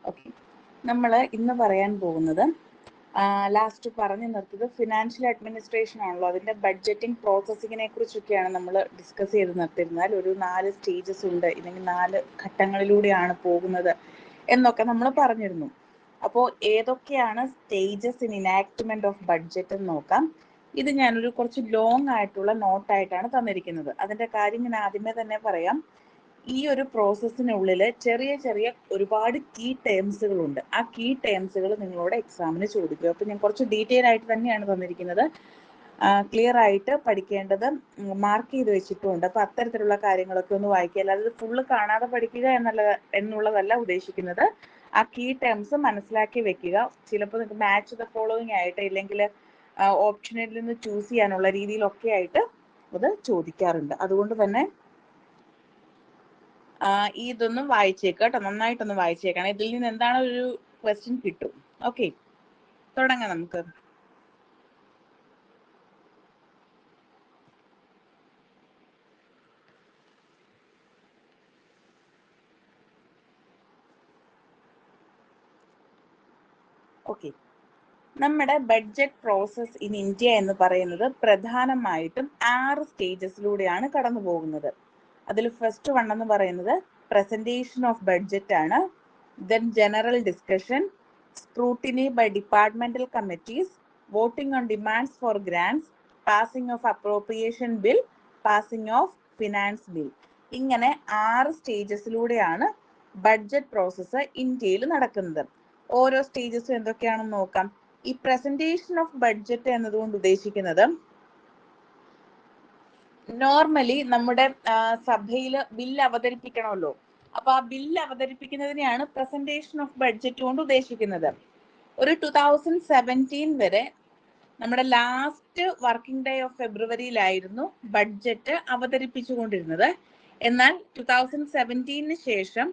Okay, നമ്മൾ ഇന്ന് പറയാൻ പോകുന്നത് ലാസ്റ്റ് പറഞ്ഞു നിർത്തിയത് ഫിനാൻഷ്യൽ അഡ്മിനിസ്ട്രേഷൻ ആണല്ലോ. അതിൻ്റെ ബഡ്ജറ്റിംഗ് പ്രോസസ്സിങ്ങിനെ കുറിച്ചൊക്കെയാണ് നമ്മൾ ഡിസ്കസ് ചെയ്ത് നിർത്തിയിരുന്നാൽ. ഒരു 4 സ്റ്റേജസ് ഉണ്ട്, ഇല്ലെങ്കിൽ 4 ഘട്ടങ്ങളിലൂടെയാണ് പോകുന്നത് എന്നൊക്കെ നമ്മൾ പറഞ്ഞിരുന്നു. അപ്പോൾ ഏതൊക്കെയാണ് സ്റ്റേജസ് ഇൻ ഇനാക്ട്മെന്റ് ഓഫ് ബഡ്ജറ്റ് എന്ന് നോക്കാം. ഇത് ഞാനൊരു കുറച്ച് ലോങ് ആയിട്ടുള്ള നോട്ടായിട്ടാണ് തന്നിരിക്കുന്നത്. അതിൻ്റെ കാര്യം ഞാൻ ആദ്യമേ തന്നെ പറയാം. ഈ ഒരു പ്രോസസ്സിനുള്ളിൽ ചെറിയ ചെറിയ ഒരുപാട് കീ ടേംസുകളുണ്ട്. ആ കീ ടേംസുകൾ നിങ്ങളോട് എക്സാമിന് ചോദിക്കും. അപ്പം ഞാൻ കുറച്ച് ഡീറ്റെയിൽ ആയിട്ട് തന്നെയാണ് തന്നിരിക്കുന്നത്. ക്ലിയർ ആയിട്ട് പഠിക്കേണ്ടത് മാർക്ക് ചെയ്ത് വെച്ചിട്ടുണ്ട്. അപ്പം അത്തരത്തിലുള്ള കാര്യങ്ങളൊക്കെ ഒന്ന് വായിക്കുക. അല്ലാതെ ഫുള്ള് കാണാതെ പഠിക്കുക എന്നുള്ളതല്ല ഉദ്ദേശിക്കുന്നത്. ആ കീ ടേംസ് മനസ്സിലാക്കി വെക്കുക. ചിലപ്പോൾ നിങ്ങൾക്ക് മാച്ച് ദ ഫോളോയിങ് ആയിട്ട്, ഇല്ലെങ്കിൽ ഓപ്ഷനിൽ നിന്ന് ചൂസ് ചെയ്യാനുള്ള രീതിയിലൊക്കെ ആയിട്ട് അത് ചോദിക്കാറുണ്ട്. അതുകൊണ്ട് തന്നെ ഇതൊന്നും വായിച്ചേക്കുക കേട്ടോ, നന്നായിട്ടൊന്ന് വായിച്ചേക്കണം. ഇതിൽ നിന്ന് എന്താണ് ഒരു ക്വസ്റ്റ്യൻ കിട്ടും. ഓക്കെ, തുടങ്ങാം നമുക്ക്. ഓക്കെ, നമ്മുടെ ബഡ്ജറ്റ് പ്രോസസ് ഇൻ ഇന്ത്യ എന്ന് പറയുന്നത് പ്രധാനമായിട്ടും 6 സ്റ്റേജസിലൂടെയാണ് കടന്നു പോകുന്നത്. അതിൽ ഫസ്റ്റ് വൺ എന്ന് പറയുന്നത് പ്രസന്റേഷൻ ഓഫ് ബഡ്ജറ്റ് ആണ്. Then general discussion, scrutiny by departmental committees, voting on demands for grants, passing of appropriation bill, passing of finance bill. ഇങ്ങനെ 6 സ്റ്റേജസിലൂടെയാണ് ബഡ്ജറ്റ് പ്രോസസ്സ് ഇന്ത്യയിൽ നടക്കുന്നത്. ഓരോ സ്റ്റേജസും എന്തൊക്കെയാണെന്ന് നോക്കാം. ഈ പ്രസന്റേഷൻ ഓഫ് ബഡ്ജറ്റ് എന്നതുകൊണ്ട് ഉദ്ദേശിക്കുന്നത്, നോർമലി നമ്മുടെ സഭയിൽ ബില്ല് അവതരിപ്പിക്കണമല്ലോ. അപ്പൊ ആ ബില്ല് അവതരിപ്പിക്കുന്നതിനെയാണ് പ്രസന്റേഷൻ ഓഫ് ബഡ്ജറ്റ് കൊണ്ട് ഉദ്ദേശിക്കുന്നത്. ഒരു 2017 വരെ നമ്മുടെ ലാസ്റ്റ് വർക്കിംഗ് ഡേ ഓഫ് ഫെബ്രുവരിയിലായിരുന്നു ബഡ്ജറ്റ് അവതരിപ്പിച്ചുകൊണ്ടിരുന്നത്. എന്നാൽ 2017 ശേഷം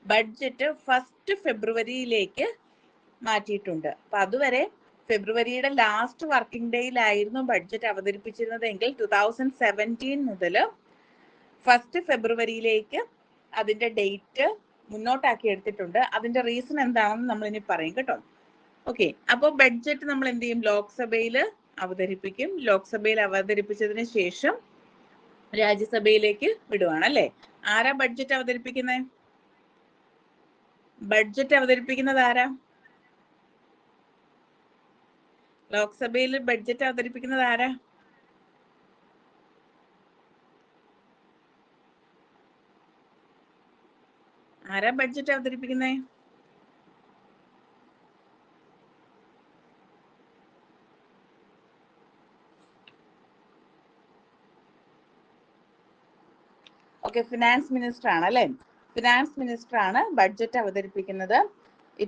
ബഡ്ജറ്റ് 1 ഫെബ്രുവരിയിലേക്ക് മാറ്റിയിട്ടുണ്ട്. അപ്പൊ അതുവരെ ഫെബ്രുവരിയുടെ ലാസ്റ്റ് വർക്കിംഗ് ഡേയിലായിരുന്നു ബഡ്ജറ്റ് അവതരിപ്പിച്ചിരുന്നതെങ്കിൽ 2017 മുതൽ 1 ഫെബ്രുവരിയിലേക്ക് അതിന്റെ ഡേറ്റ് മുന്നോട്ടാക്കി എടുത്തിട്ടുണ്ട്. അതിന്റെ റീസൺ എന്താണെന്ന് നമ്മൾ ഇനി പറയും കേട്ടോ. ഓക്കെ, അപ്പോൾ ബഡ്ജറ്റ് നമ്മൾ എന്ത് ചെയ്യും? ലോക്സഭയിൽ അവതരിപ്പിക്കും. ലോക്സഭയിൽ അവതരിപ്പിച്ചതിന് ശേഷം രാജ്യസഭയിലേക്ക് വിടുവാണ് അല്ലേ. ആരാ ബഡ്ജറ്റ് അവതരിപ്പിക്കുന്നത്? ബഡ്ജറ്റ് അവതരിപ്പിക്കുന്നത് ആരാ? ലോക്സഭയിൽ ബഡ്ജറ്റ് അവതരിപ്പിക്കുന്നത് ആരാ? ആരാ ബഡ്ജറ്റ് അവതരിപ്പിക്കുന്നത്? ഓക്കെ, ഫിനാൻസ് മിനിസ്റ്റർ ആണ് അല്ലേ. ഫിനാൻസ് മിനിസ്റ്റർ ആണ് ബഡ്ജറ്റ് അവതരിപ്പിക്കുന്നത്.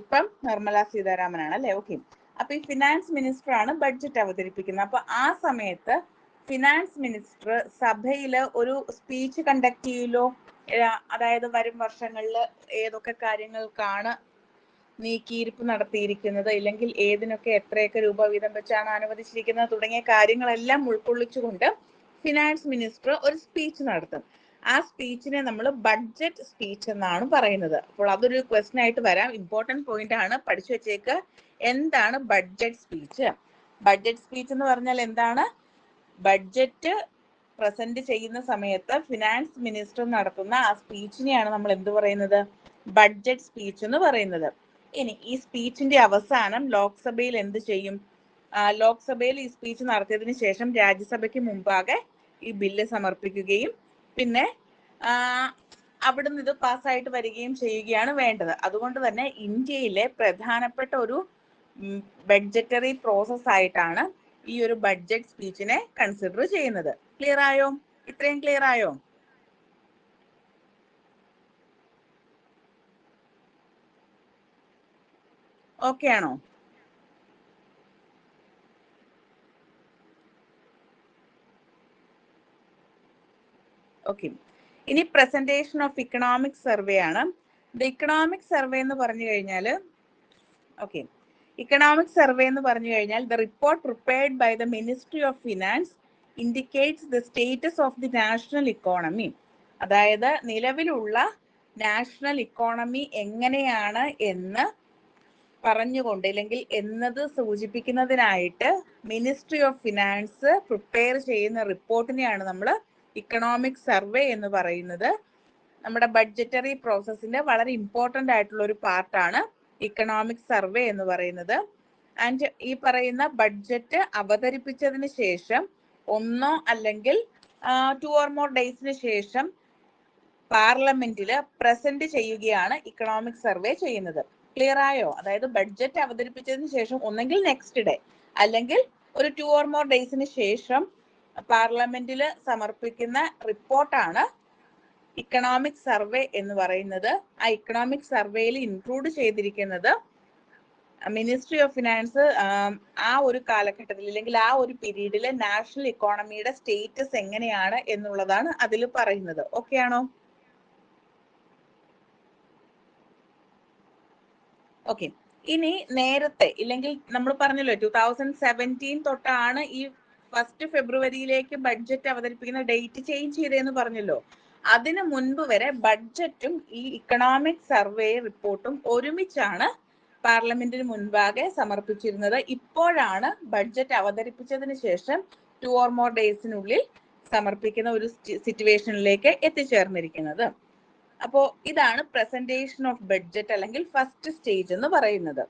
ഇപ്പം നിർമ്മല സീതാരാമനാണ് അല്ലേ. ഓക്കെ, അപ്പൊ ഈ ഫിനാൻസ് മിനിസ്റ്റർ ആണ് ബഡ്ജറ്റ് അവതരിപ്പിക്കുന്നത്. അപ്പൊ ആ സമയത്ത് ഫിനാൻസ് മിനിസ്റ്റർ സഭയിൽ ഒരു സ്പീച്ച് കണ്ടക്ട് ചെയ്യലോ. അതായത് വരും വർഷങ്ങളിൽ ഏതൊക്കെ കാര്യങ്ങൾക്കാണ് നീക്കിയിരിപ്പ് നടത്തിയിരിക്കുന്നത്, ഇല്ലെങ്കിൽ ഏതിനൊക്കെ എത്രയൊക്കെ രൂപ വീതം വെച്ചാണ് അനുവദിച്ചിരിക്കുന്നത് തുടങ്ങിയ കാര്യങ്ങളെല്ലാം ഉൾക്കൊള്ളിച്ചുകൊണ്ട് ഫിനാൻസ് മിനിസ്റ്റർ ഒരു സ്പീച്ച് നടത്തും. ആ സ്പീച്ചിനെ നമ്മൾ ബഡ്ജറ്റ് സ്പീച്ച് എന്നാണ് പറയുന്നത്. അപ്പോൾ അതൊരു ക്വസ്റ്റ്യൻ ആയിട്ട് വരാം. ഇമ്പോർട്ടന്റ് പോയിന്റ് ആണ്, പഠിച്ചു വെച്ചേക്ക്. എന്താണ് ബഡ്ജറ്റ് സ്പീച്ച്? ബഡ്ജറ്റ് സ്പീച്ച് എന്ന് പറഞ്ഞാൽ എന്താണ്? ബഡ്ജറ്റ് പ്രസന്റ് ചെയ്യുന്ന സമയത്ത് ഫിനാൻസ് മിനിസ്റ്റർ നടത്തുന്ന ആ സ്പീച്ചിനെയാണ് നമ്മൾ എന്ത് പറയുന്നത്? ബഡ്ജറ്റ് സ്പീച്ച് എന്ന് പറയുന്നത്. ഇനി ഈ സ്പീച്ചിന്റെ അവസാനം ലോക്സഭയിൽ എന്ത് ചെയ്യും? ലോക്സഭയിൽ ഈ സ്പീച്ച് നടത്തിയതിനു ശേഷം രാജ്യസഭയ്ക്ക് മുമ്പാകെ ഈ ബില്ല് സമർപ്പിക്കുകയും പിന്നെ അവിടുന്ന് ഇത് പാസ്സായിട്ട് വരികയും ചെയ്യുകയാണ് വേണ്ടത്. അതുകൊണ്ട് തന്നെ ഇന്ത്യയിലെ പ്രധാനപ്പെട്ട ഒരു ബഡ്ജറ്ററി പ്രോസസ് ആയിട്ടാണ് ഈ ഒരു ബഡ്ജറ്റ് സ്പീച്ചിനെ കൺസിഡർ ചെയ്യുന്നത്. ക്ലിയർ ആയോ? ഇത്രയും ക്ലിയർ ആയോ? ഓക്കെ ആണോ? ഓക്കെ, ഇനി പ്രസന്റേഷൻ ഓഫ് ഇക്കണോമിക് സർവേ ആണ്. ഇക്കണോമിക് സർവേ എന്ന് പറഞ്ഞു കഴിഞ്ഞാൽ, ഓക്കെ, ഇക്കണോമിക് സർവേ എന്ന് പറഞ്ഞു കഴിഞ്ഞാൽ the report prepared by the ministry of finance indicates the status of the national economy. അതായത് നിലവിലുള്ള നാഷണൽ ഇക്കോണമി എങ്ങനെയാണ് എന്ന് പറഞ്ഞുകൊണ്ട് അല്ലെങ്കിൽ എന്നത് സൂചിപ്പിക്കുന്നതിനായിട്ട് മിനിസ്ട്രി ഓഫ് ഫിനാൻസ് പ്രിപ്പയർ ചെയ്യുന്ന റിപ്പോർട്ടിനെയാണ് നമ്മൾ ഇക്കണോമിക് സർവേ എന്ന് പറയുന്നത്. നമ്മുടെ ബഡ്ജറ്ററി പ്രോസസ്സിന്റെ വളരെ ഇമ്പോർട്ടൻ്റ് ആയിട്ടുള്ള ഒരു പാർട്ടാണ് ഇക്കണോമിക് സർവേ എന്ന് പറയുന്നത്. ആൻഡ് ഈ പറയുന്ന ബഡ്ജറ്റ് അവതരിപ്പിച്ചതിന് ശേഷം ഒന്നോ അല്ലെങ്കിൽ 2 or more ഡേയ്സിന് ശേഷം പാർലമെന്റിൽ പ്രസന്റ് ചെയ്യുകയാണ് ഇക്കണോമിക് സർവേ ചെയ്യുന്നത്. ക്ലിയർ ആയോ? അതായത് ബഡ്ജറ്റ് അവതരിപ്പിച്ചതിന് ശേഷം ഒന്നെങ്കിൽ നെക്സ്റ്റ് ഡേ അല്ലെങ്കിൽ ഒരു 2 or more ഡേയ്സിന് ശേഷം പാർലമെന്റിൽ സമർപ്പിക്കുന്ന റിപ്പോർട്ടാണ് ഇക്കണോമിക് സർവേ എന്ന് പറയുന്നത്. ആ ഇക്കണോമിക് സർവേയിൽ ഇൻക്ലൂഡ് ചെയ്തിരിക്കുന്നത് മിനിസ്ട്രി ഓഫ് ഫിനാൻസ് ആ ഒരു കാലഘട്ടത്തിൽ അല്ലെങ്കിൽ ആ ഒരു പീരീഡിൽ നാഷണൽ ഇക്കോണമിയുടെ സ്റ്റേറ്റസ് എങ്ങനെയാണ് എന്നുള്ളതാണ് അതിൽ പറയുന്നത്. ഓക്കെ ആണോ? ഓക്കെ. ഇനി നേരത്തെ ഇല്ലെങ്കിൽ നമ്മൾ പറഞ്ഞല്ലോ 2017 തൊട്ടാണ് ഈ 1 ഫെബ്രുവരിയിലേക്ക് ബഡ്ജറ്റ് അവതരിപ്പിക്കുന്ന ഡേറ്റ് ചേഞ്ച് ചെയ്തതെന്ന് പറഞ്ഞല്ലോ. അതിനു മുൻപ് വരെ ബഡ്ജറ്റും ഈ ഇക്കണോമിക് സർവേ റിപ്പോർട്ടും ഒരുമിച്ചാണ് പാർലമെന്റിന് മുൻപാകെ സമർപ്പിച്ചിരുന്നത്. ഇപ്പോഴാണ് ബഡ്ജറ്റ് അവതരിപ്പിച്ചതിന് ശേഷം 2 or more ഡേയ്സിനുള്ളിൽ സമർപ്പിക്കുന്ന ഒരു സിറ്റുവേഷനിലേക്ക് എത്തിച്ചേർന്നിരിക്കുന്നത്. അപ്പോ ഇതാണ് പ്രസന്റേഷൻ ഓഫ് ബഡ്ജറ്റ് അല്ലെങ്കിൽ ഫസ്റ്റ് സ്റ്റേജ് എന്ന് പറയുന്നത്.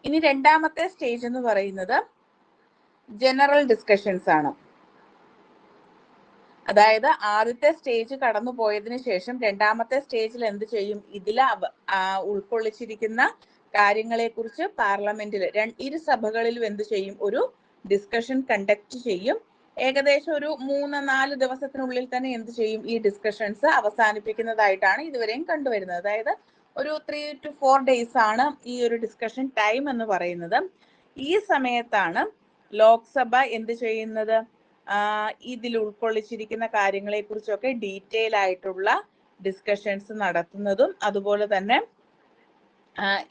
ഇനി രണ്ടാമത്തെ സ്റ്റേജ് എന്ന് പറയുന്നത് ജനറൽ ഡിസ്കഷൻസ് ആണ്. അതായത് ആദ്യത്തെ സ്റ്റേജ് കടന്നു പോയതിനു ശേഷം രണ്ടാമത്തെ സ്റ്റേജിൽ എന്ത് ചെയ്യും? ഇതിൽ ഉൾക്കൊള്ളിച്ചിരിക്കുന്ന കാര്യങ്ങളെ കുറിച്ച് പാർലമെന്റിൽ ഇരു സഭകളിലും എന്ത് ചെയ്യും? ഒരു ഡിസ്കഷൻ കണ്ടക്ട് ചെയ്യും. ഏകദേശം ഒരു 3-4 ദിവസത്തിനുള്ളിൽ തന്നെ എന്ത് ചെയ്യും? ഈ ഡിസ്കഷൻസ് അവസാനിപ്പിക്കുന്നതായിട്ടാണ് ഇതുവരെയും കണ്ടുവരുന്നത്. അതായത് ഒരു 3 to 4 ഡേയ്സ് ആണ് ഈ ഒരു ഡിസ്കഷൻ ടൈം എന്ന് പറയുന്നത്. ഈ സമയത്താണ് ലോക്സഭ എന്ത് ചെയ്യുന്നത്? ഇതിൽ ഉൾക്കൊള്ളിച്ചിരിക്കുന്ന കാര്യങ്ങളെ കുറിച്ചൊക്കെ ഡീറ്റെയിൽ ആയിട്ടുള്ള ഡിസ്കഷൻസ് നടത്തുന്നതും അതുപോലെ തന്നെ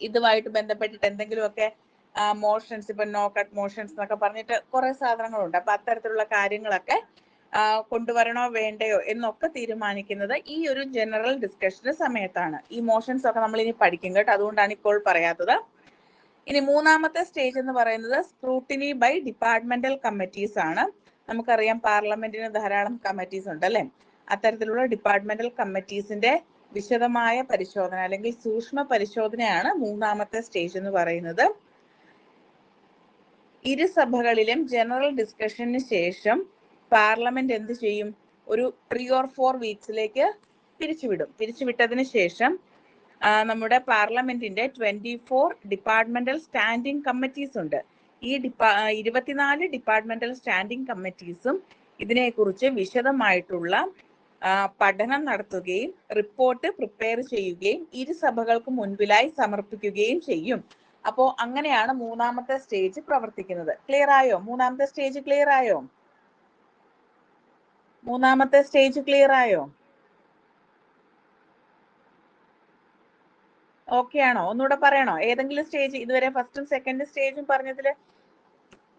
ഇതുമായിട്ട് ബന്ധപ്പെട്ടിട്ട് എന്തെങ്കിലുമൊക്കെ മോഷൻസ്, ഇപ്പൊ നോ കട്ട് മോഷൻസ് എന്നൊക്കെ പറഞ്ഞിട്ട് കുറെ സാധനങ്ങളുണ്ട്. അപ്പൊ അത്തരത്തിലുള്ള കാര്യങ്ങളൊക്കെ കൊണ്ടുവരണോ വേണ്ടയോ എന്നൊക്കെ തീരുമാനിക്കുന്നത് ഈ ഒരു ജനറൽ ഡിസ്കഷന്റെ സമയത്താണ്. ഈ മോഷൻസ് ഒക്കെ നമ്മൾ ഇനി പഠിക്കും കേട്ടോ, അതുകൊണ്ടാണ് ഇപ്പോൾ പറയാത്തത്. ഇനി മൂന്നാമത്തെ സ്റ്റേജ് എന്ന് പറയുന്നത് സ്ക്രൂട്ടിനി ബൈ ഡിപ്പാർട്ട്മെന്റൽ കമ്മിറ്റീസ് ആണ്. നമുക്കറിയാം പാർലമെന്റിന് ധാരാളം കമ്മിറ്റീസ് ഉണ്ട് അല്ലെ. അത്തരത്തിലുള്ള ഡിപ്പാർട്ട്മെന്റൽ കമ്മിറ്റീസിന്റെ വിശദമായ പരിശോധന അല്ലെങ്കിൽ സൂക്ഷ്മ പരിശോധനയാണ് മൂന്നാമത്തെ സ്റ്റേജ് എന്ന് പറയുന്നത്. ഇരു സഭകളിലും ജനറൽ ഡിസ്കഷന് ശേഷം പാർലമെന്റ് എന്ത് ചെയ്യും? ഒരു 3 or 4 വീക്സിലേക്ക് പിരിച്ചുവിടും. പിരിച്ചുവിട്ടതിന് ശേഷം നമ്മുടെ പാർലമെന്റിന്റെ 24 ഡിപ്പാർട്ട്മെന്റൽ സ്റ്റാൻഡിംഗ് കമ്മിറ്റീസ് ഉണ്ട്. ഈ 24 ഡിപ്പാർട്ട്മെന്റൽ സ്റ്റാൻഡിംഗ് കമ്മിറ്റീസും ഇതിനെക്കുറിച്ച് വിശദമായിട്ടുള്ള പഠനം നടത്തുകയും റിപ്പോർട്ട് പ്രിപ്പയർ ചെയ്യുകയും ഇരു സഭകൾക്ക് മുൻപിലായി സമർപ്പിക്കുകയും ചെയ്യും. അപ്പോ അങ്ങനെയാണ് മൂന്നാമത്തെ സ്റ്റേജ് പ്രവർത്തിക്കുന്നത്. ക്ലിയർ ആയോ? മൂന്നാമത്തെ സ്റ്റേജ് ക്ലിയർ ആയോ? മൂന്നാമത്തെ സ്റ്റേജ് ക്ലിയർ ആയോ? ഓക്കെ ആണോ? ഒന്നുകൂടെ പറയണോ? ഏതെങ്കിലും സ്റ്റേജ് ഇതുവരെ ഫസ്റ്റും സെക്കൻഡും സ്റ്റേജും പറഞ്ഞതില്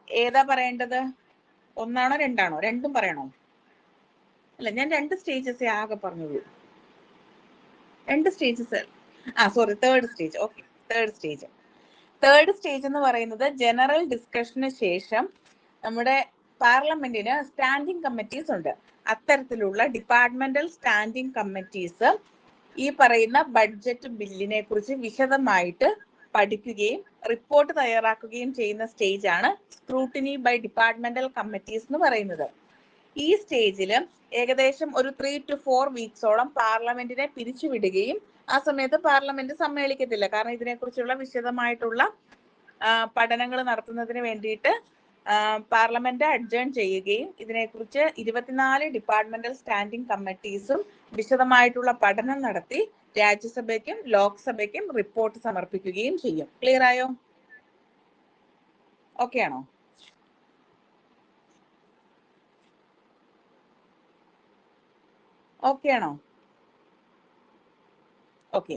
ഏതാ പറയേണ്ടത്? ഒന്നാണോ രണ്ടാണോ? രണ്ടും പറയണോ? അല്ല, ഞാൻ 2 സ്റ്റേജസ് ആകെ പറഞ്ഞുള്ളൂ. 2 stages. Sorry, third stage. Okay, third stage എന്ന് പറയുന്നത് ജനറൽ ഡിസ്കഷന് ശേഷം നമ്മുടെ പാർലമെന്റിന് സ്റ്റാൻഡിംഗ് കമ്മിറ്റീസ് ഉണ്ട്. അത്തരത്തിലുള്ള ഡിപ്പാർട്ട്മെന്റൽ സ്റ്റാൻഡിംഗ് കമ്മിറ്റീസ് ഈ പറയുന്ന ബഡ്ജറ്റ് ബില്ലിനെ കുറിച്ച് വിശദമായിട്ട് പഠിക്കുകയും റിപ്പോർട്ട് തയ്യാറാക്കുകയും ചെയ്യുന്ന സ്റ്റേജ് ആണ് സ്ക്രൂട്ടിനി ബൈ ഡിപ്പാർട്ട്മെന്റൽ കമ്മിറ്റീസ് എന്ന് പറയുന്നത്. ഈ സ്റ്റേജിൽ ഏകദേശം ഒരു 3 to 4 വീക്സോളം പാർലമെന്റിനെ പിരിച്ചുവിടുകയും ആ സമയത്ത് പാർലമെന്റ് സമ്മേളിക്കത്തില്ല. കാരണം ഇതിനെക്കുറിച്ചുള്ള വിശദമായിട്ടുള്ള പഠനങ്ങൾ നടത്തുന്നതിന് വേണ്ടിയിട്ട് പാർലമെന്റ് അഡ്ജേൺ ചെയ്യുകയും ഇതിനെക്കുറിച്ച് 24 ഡിപ്പാർട്ട്മെന്റൽ സ്റ്റാൻഡിംഗ് കമ്മിറ്റീസും വിശദമായിട്ടുള്ള പഠനം നടത്തി രാജ്യസഭയ്ക്കും ലോക്സഭയ്ക്കും റിപ്പോർട്ട് സമർപ്പിക്കുകയും ചെയ്യും. ക്ലിയർ ആയോ? ഓക്കെ ആണോ? ഓക്കെ ആണോ? ഓക്കെ.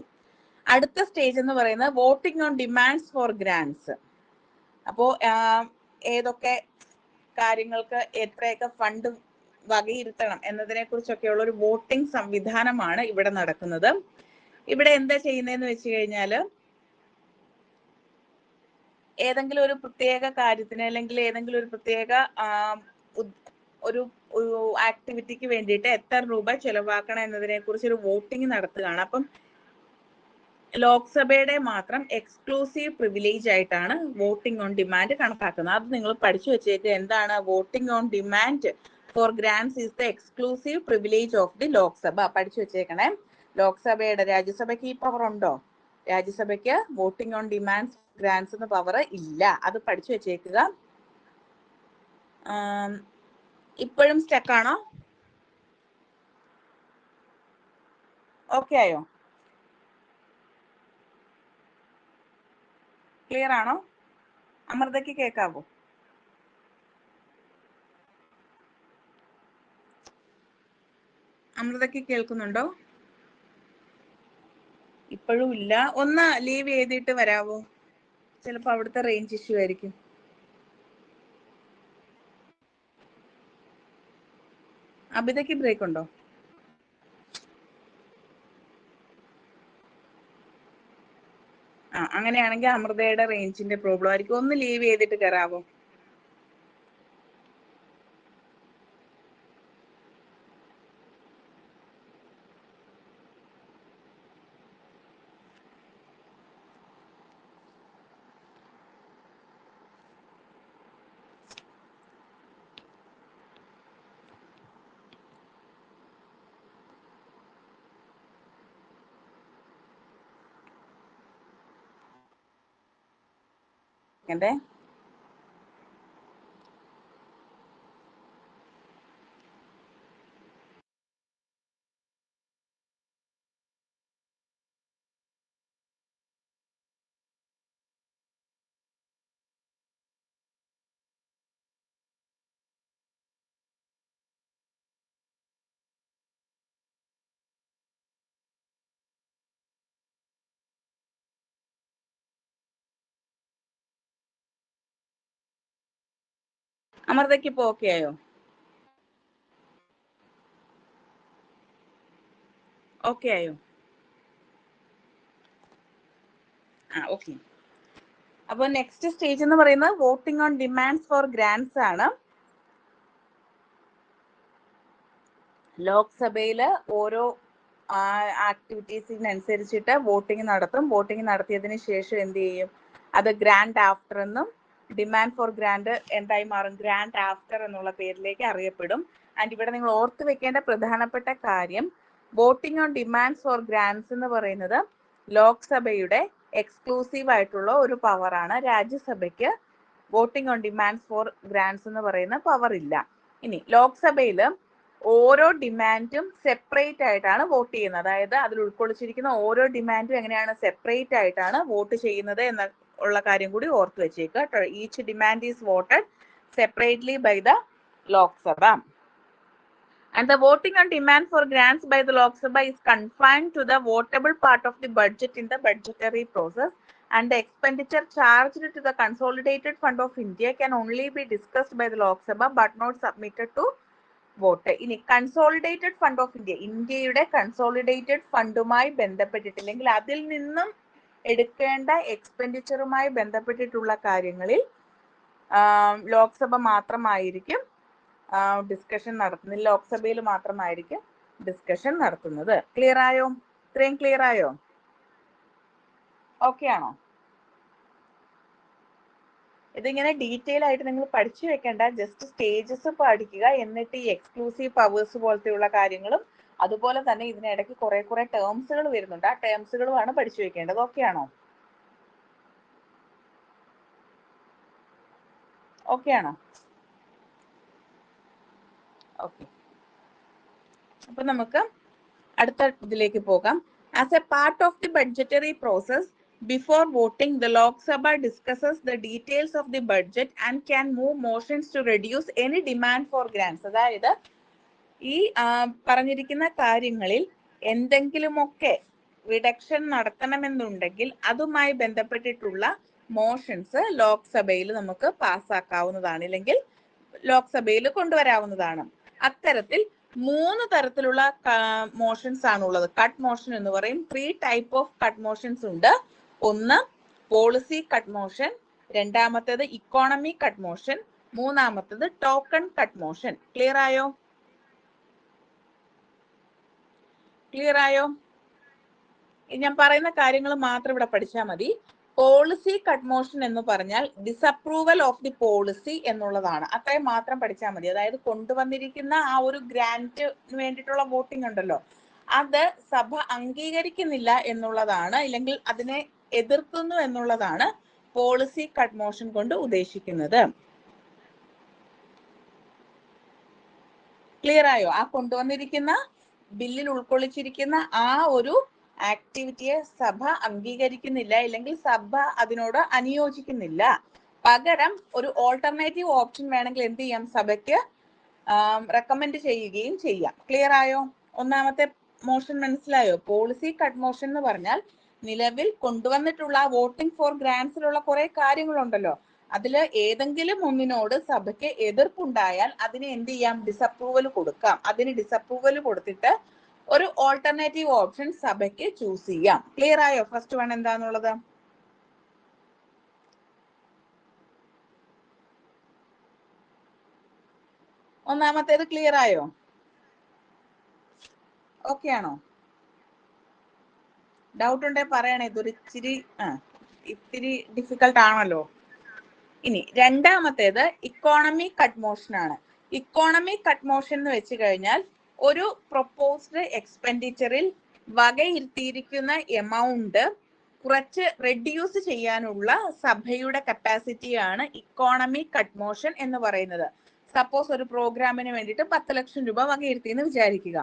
അടുത്ത സ്റ്റേജ് എന്ന് പറയുന്നത് voting on demands for grants. അപ്പോ ഏതൊക്കെ കാര്യങ്ങൾക്ക് എത്രയൊക്കെ ഫണ്ട് വകയിരുത്തണം എന്നതിനെ കുറിച്ചൊക്കെയുള്ള ഒരു വോട്ടിംഗ് സംവിധാനമാണ് ഇവിടെ നടക്കുന്നത്. ഇവിടെ എന്താ ചെയ്യുന്നതെന്ന് വെച്ച് കഴിഞ്ഞാല് ഏതെങ്കിലും ഒരു പ്രത്യേക കാര്യത്തിന് അല്ലെങ്കിൽ ഏതെങ്കിലും ഒരു പ്രത്യേക ഒരു ആക്ടിവിറ്റിക്ക് വേണ്ടിയിട്ട് എത്ര രൂപ ചെലവാക്കണം എന്നതിനെ കുറിച്ച് ഒരു വോട്ടിംഗ് നടത്തുകയാണ്. അപ്പം ലോക്സഭയുടെ മാത്രം എക്സ്ക്ലൂസീവ് പ്രിവിലേജ് ആയിട്ടാണ് വോട്ടിംഗ് ഓൺ ഡിമാൻഡ് കണക്കാക്കുന്നത്. അത് നിങ്ങൾ പഠിച്ചു വെച്ചേക്ക്. എന്താണ് voting on demand for grants is the exclusive privilege of the Lok Sabha. പഠിച്ചു വെച്ചേക്കണേ. ലോക്സഭയുടെ, രാജ്യസഭയ്ക്ക് ഈ പവർ ഉണ്ടോ? രാജ്യസഭയ്ക്ക് വോട്ടിംഗ് ഓൺ ഡിമാൻഡ് ഗ്രാൻസ് എന്ന പവർ ഇല്ല. അത് പഠിച്ചു വെച്ചേക്കുക. ഇപ്പോഴും സ്റ്റക്കാണോ? ഓക്കെ ആയോ? ക്ലിയർ ആണോ? അമൃതയ്ക്ക് കേൾക്കാവോ? അമൃതയ്ക്ക് കേൾക്കുന്നുണ്ടോ? ഇപ്പോഴും ഇല്ല. ഒന്ന് ലീവ് ചെയ്തിട്ട് വരാവോ? ചിലപ്പോൾ അവിടുത്തെ റേഞ്ച് ഇഷ്യൂ ആയിരിക്കും. അബിതയ്ക്ക് ബ്രേക്ക് ഉണ്ടോ? അങ്ങനെയാണെങ്കിൽ അമൃതയുടെ റേഞ്ചിന്റെ പ്രോബ്ലം ആയിരിക്കും. ഒന്ന് ലീവ് ചെയ്തിട്ട് കയറാവോ? എന്തേ? അമൃതയ്ക്ക് ഇപ്പൊ ഓക്കെ ആയോ? ഓക്കെ ആയോ? ഓക്കെ. അപ്പോൾ നെക്സ്റ്റ് സ്റ്റേജ് എന്ന് പറയുന്നത് voting on demands for grants ആണ്. ലോക്സഭയിൽ ഓരോ ആക്ടിവിറ്റീസിനനുസരിച്ചിട്ട് വോട്ടിംഗ് നടത്തും. വോട്ടിംഗ് നടത്തിയതിന് ശേഷം എന്ത് ചെയ്യും? അത് ഗ്രാൻഡ് ആഫ്റ്റർ എന്നും ഡിമാൻഡ് ഫോർ ഗ്രാൻഡ് എന്തായി മാറും? ഗ്രാൻഡ് ആഫ്റ്റർ എന്നുള്ള പേരിലേക്ക് അറിയപ്പെടും. ആൻഡ് ഇവിടെ നിങ്ങൾ ഓർത്ത് വെക്കേണ്ട പ്രധാനപ്പെട്ട കാര്യം, voting on demands for grants എന്ന് പറയുന്നത് ലോക്സഭയുടെ എക്സ്ക്ലൂസീവ് ആയിട്ടുള്ള ഒരു പവറാണ്. രാജ്യസഭയ്ക്ക് voting on demands for grants എന്ന് പറയുന്ന പവർ ഇല്ല. ഇനി ലോക്സഭയിൽ ഓരോ ഡിമാൻഡും സെപ്പറേറ്റ് ആയിട്ടാണ് വോട്ട് ചെയ്യുന്നത്. അതായത് അതിൽ ഉൾക്കൊള്ളിച്ചിരിക്കുന്ന ഓരോ ഡിമാൻഡും എങ്ങനെയാണ്? സെപ്പറേറ്റ് ആയിട്ടാണ് വോട്ട് ചെയ്യുന്നത് എന്ന ഉള്ള കാര്യം കൂടി ഓർത്ത് വെച്ചേക്കുക. Each demand is voted separately by the Lok Sabha. And the voting on demand for grants by the Lok Sabha is confined to the votable part of the budget in the budgetary process, and the expenditure charged to the Consolidated Fund of India can only be discussed by the Lok Sabha but not submitted to vote. ഇനി consolidated fund of India, ഇന്ത്യയുടെ consolidated ഫണ്ടുമായി ബന്ധപ്പെട്ടിട്ടില്ലെങ്കിൽ അതിൽ നിന്നും എടുക്കേണ്ട എക്സ്പെൻഡിച്ചറുമായി ബന്ധപ്പെട്ടിട്ടുള്ള കാര്യങ്ങളിൽ ലോക്സഭ മാത്രമായിരിക്കും discussion നടത്തുന്നത്. ലോക്സഭയിൽ മാത്രമായിരിക്കും ഡിസ്കഷൻ നടത്തുന്നത്. ക്ലിയർ ആയോ? ഇത്രയും ക്ലിയർ ആയോ? ഓക്കെ ആണോ? ഇതിങ്ങനെ ഡീറ്റെയിൽ ആയിട്ട് നിങ്ങൾ പഠിച്ചു വെക്കേണ്ട, ജസ്റ്റ് സ്റ്റേജസ് പഠിക്കുക. എന്നിട്ട് ഈ എക്സ്ക്ലൂസീവ് പവേഴ്സ് പോലത്തെയുള്ള കാര്യങ്ങളും അതുപോലെ തന്നെ ഇതിനിടയ്ക്ക് കുറെ ടേംസുകൾ വരുന്നുണ്ട്. ആ ടേംസുകളുമാണ് പഠിച്ചു വെക്കേണ്ടത്. ഓക്കെ ആണോ? ഓക്കെ ആണോ? ഓക്കെ. അപ്പൊ നമുക്ക് അടുത്ത ഇതിലേക്ക് പോകാം. As A part of the budgetary process before voting, the Lok Sabha discusses the details of the budget and can move motions to reduce any demand for grants. അതായത് ഈ പറഞ്ഞിരിക്കുന്ന കാര്യങ്ങളിൽ എന്തെങ്കിലുമൊക്കെ റിഡക്ഷൻ നടത്തണമെന്നുണ്ടെങ്കിൽ അതുമായി ബന്ധപ്പെട്ടിട്ടുള്ള മോഷൻസ് ലോക്സഭയിൽ നമുക്ക് പാസ്സാക്കാവുന്നതാണ്, ഇല്ലെങ്കിൽ ലോക്സഭയിൽ കൊണ്ടുവരാവുന്നതാണ്. അത്തരത്തിൽ 3 തരത്തിലുള്ള മോഷൻസ് ആണുള്ളത്. കട്ട് മോഷൻ എന്ന് പറയും. 3 ടൈപ്പ് ഓഫ് കട്ട് മോഷൻസ് ഉണ്ട്. ഒന്ന് പോളിസി കട്ട് മോഷൻ, രണ്ടാമത്തേത് ഇക്കോണമി കട്ട് മോഷൻ, മൂന്നാമത്തേത് ടോക്കൺ കട്ട് മോഷൻ. ക്ലിയർ ആയോ? ക്ലിയർ ആയോ? ഞാൻ പറയുന്ന കാര്യങ്ങൾ മാത്രം ഇവിടെ പഠിച്ചാൽ മതി. പോളിസി കട്ട് മോഷൻ എന്ന് പറഞ്ഞാൽ ഡിസപ്രൂവൽ ഓഫ് ദി പോളിസി എന്നുള്ളതാണ്. അത്രയും മാത്രം പഠിച്ചാൽ മതി. അതായത് കൊണ്ടുവന്നിരിക്കുന്ന ആ ഒരു ഗ്രാന്റിന് വേണ്ടിയിട്ടുള്ള വോട്ടിംഗ് ഉണ്ടല്ലോ, അത് സഭ അംഗീകരിക്കുന്നില്ല എന്നുള്ളതാണ്, ഇല്ലെങ്കിൽ അതിനെ എതിർക്കുന്നു എന്നുള്ളതാണ് പോളിസി കട്ട് മോഷൻ കൊണ്ട് ഉദ്ദേശിക്കുന്നത്. ക്ലിയർ ആയോ? ആ കൊണ്ടുവന്നിരിക്കുന്ന ബില്ലിൽ ഉൾക്കൊള്ളിച്ചിരിക്കുന്ന ആ ഒരു ആക്ടിവിറ്റിയെ സഭ അംഗീകരിക്കുന്നില്ല, ഇല്ലെങ്കിൽ സഭ അതിനോട് അനുയോജിക്കുന്നില്ല. പകരം ഒരു ഓൾട്ടർനേറ്റീവ് ഓപ്ഷൻ വേണമെങ്കിൽ എന്ത് ചെയ്യാം? സഭയ്ക്ക് റെക്കമെൻഡ് ചെയ്യുകയും ചെയ്യാം. ക്ലിയർ ആയോ? ഒന്നാമത്തെ മോഷൻ മനസ്സിലായോ? പോളിസി കട്ട് മോഷൻ എന്ന് പറഞ്ഞാൽ നിലവിൽ കൊണ്ടുവന്നിട്ടുള്ള വോട്ടിംഗ് ഫോർ ഗ്രാന്റ്സിലുള്ള കുറെ കാര്യങ്ങളുണ്ടല്ലോ, അതിൽ ഏതെങ്കിലും ഒന്നിനോട് സഭയ്ക്ക് എതിർപ്പുണ്ടായാൽ അതിന് എന്ത് ചെയ്യാം? ഡിസപ്രൂവൽ കൊടുക്കാം. അതിന് ഡിസപ്രൂവൽ കൊടുത്തിട്ട് ഒരു ഓൾട്ടർനേറ്റീവ് ഓപ്ഷൻ സഭയ്ക്ക് ചൂസ് ചെയ്യാം. ക്ലിയർ ആയോ? ഫസ്റ്റ് വൺ എന്താന്നുള്ളത്? ഒന്നാമത്തേത് ക്ലിയർ ആയോ? ഓക്കെ ആണോ? ഡൗട്ട് ഉണ്ടെങ്കിൽ പറയണേ. ഇതൊരു ഇത്തിരി ഡിഫിക്കൽട്ട് ആണല്ലോ. ഇനി രണ്ടാമത്തേത് ഇക്കോണമി കട്ട് മോഷൻ ആണ്. ഇക്കോണമി കട്ട് മോഷൻ എന്ന് വെച്ച് കഴിഞ്ഞാൽ ഒരു പ്രൊപ്പോസ്ഡ് എക്സ്പെൻഡിച്ചറിൽ വകയിരുത്തിയിരിക്കുന്ന എമൗണ്ട് കുറച്ച് റെഡ്യൂസ് ചെയ്യാനുള്ള സഭയുടെ കപ്പാസിറ്റിയാണ് ഇക്കോണമി കട്ട് മോഷൻ എന്ന് പറയുന്നത്. സപ്പോസ് ഒരു പ്രോഗ്രാമിന് വേണ്ടിയിട്ട് 10 ലക്ഷം രൂപ വകയിരുത്തി എന്ന് വിചാരിക്കുക.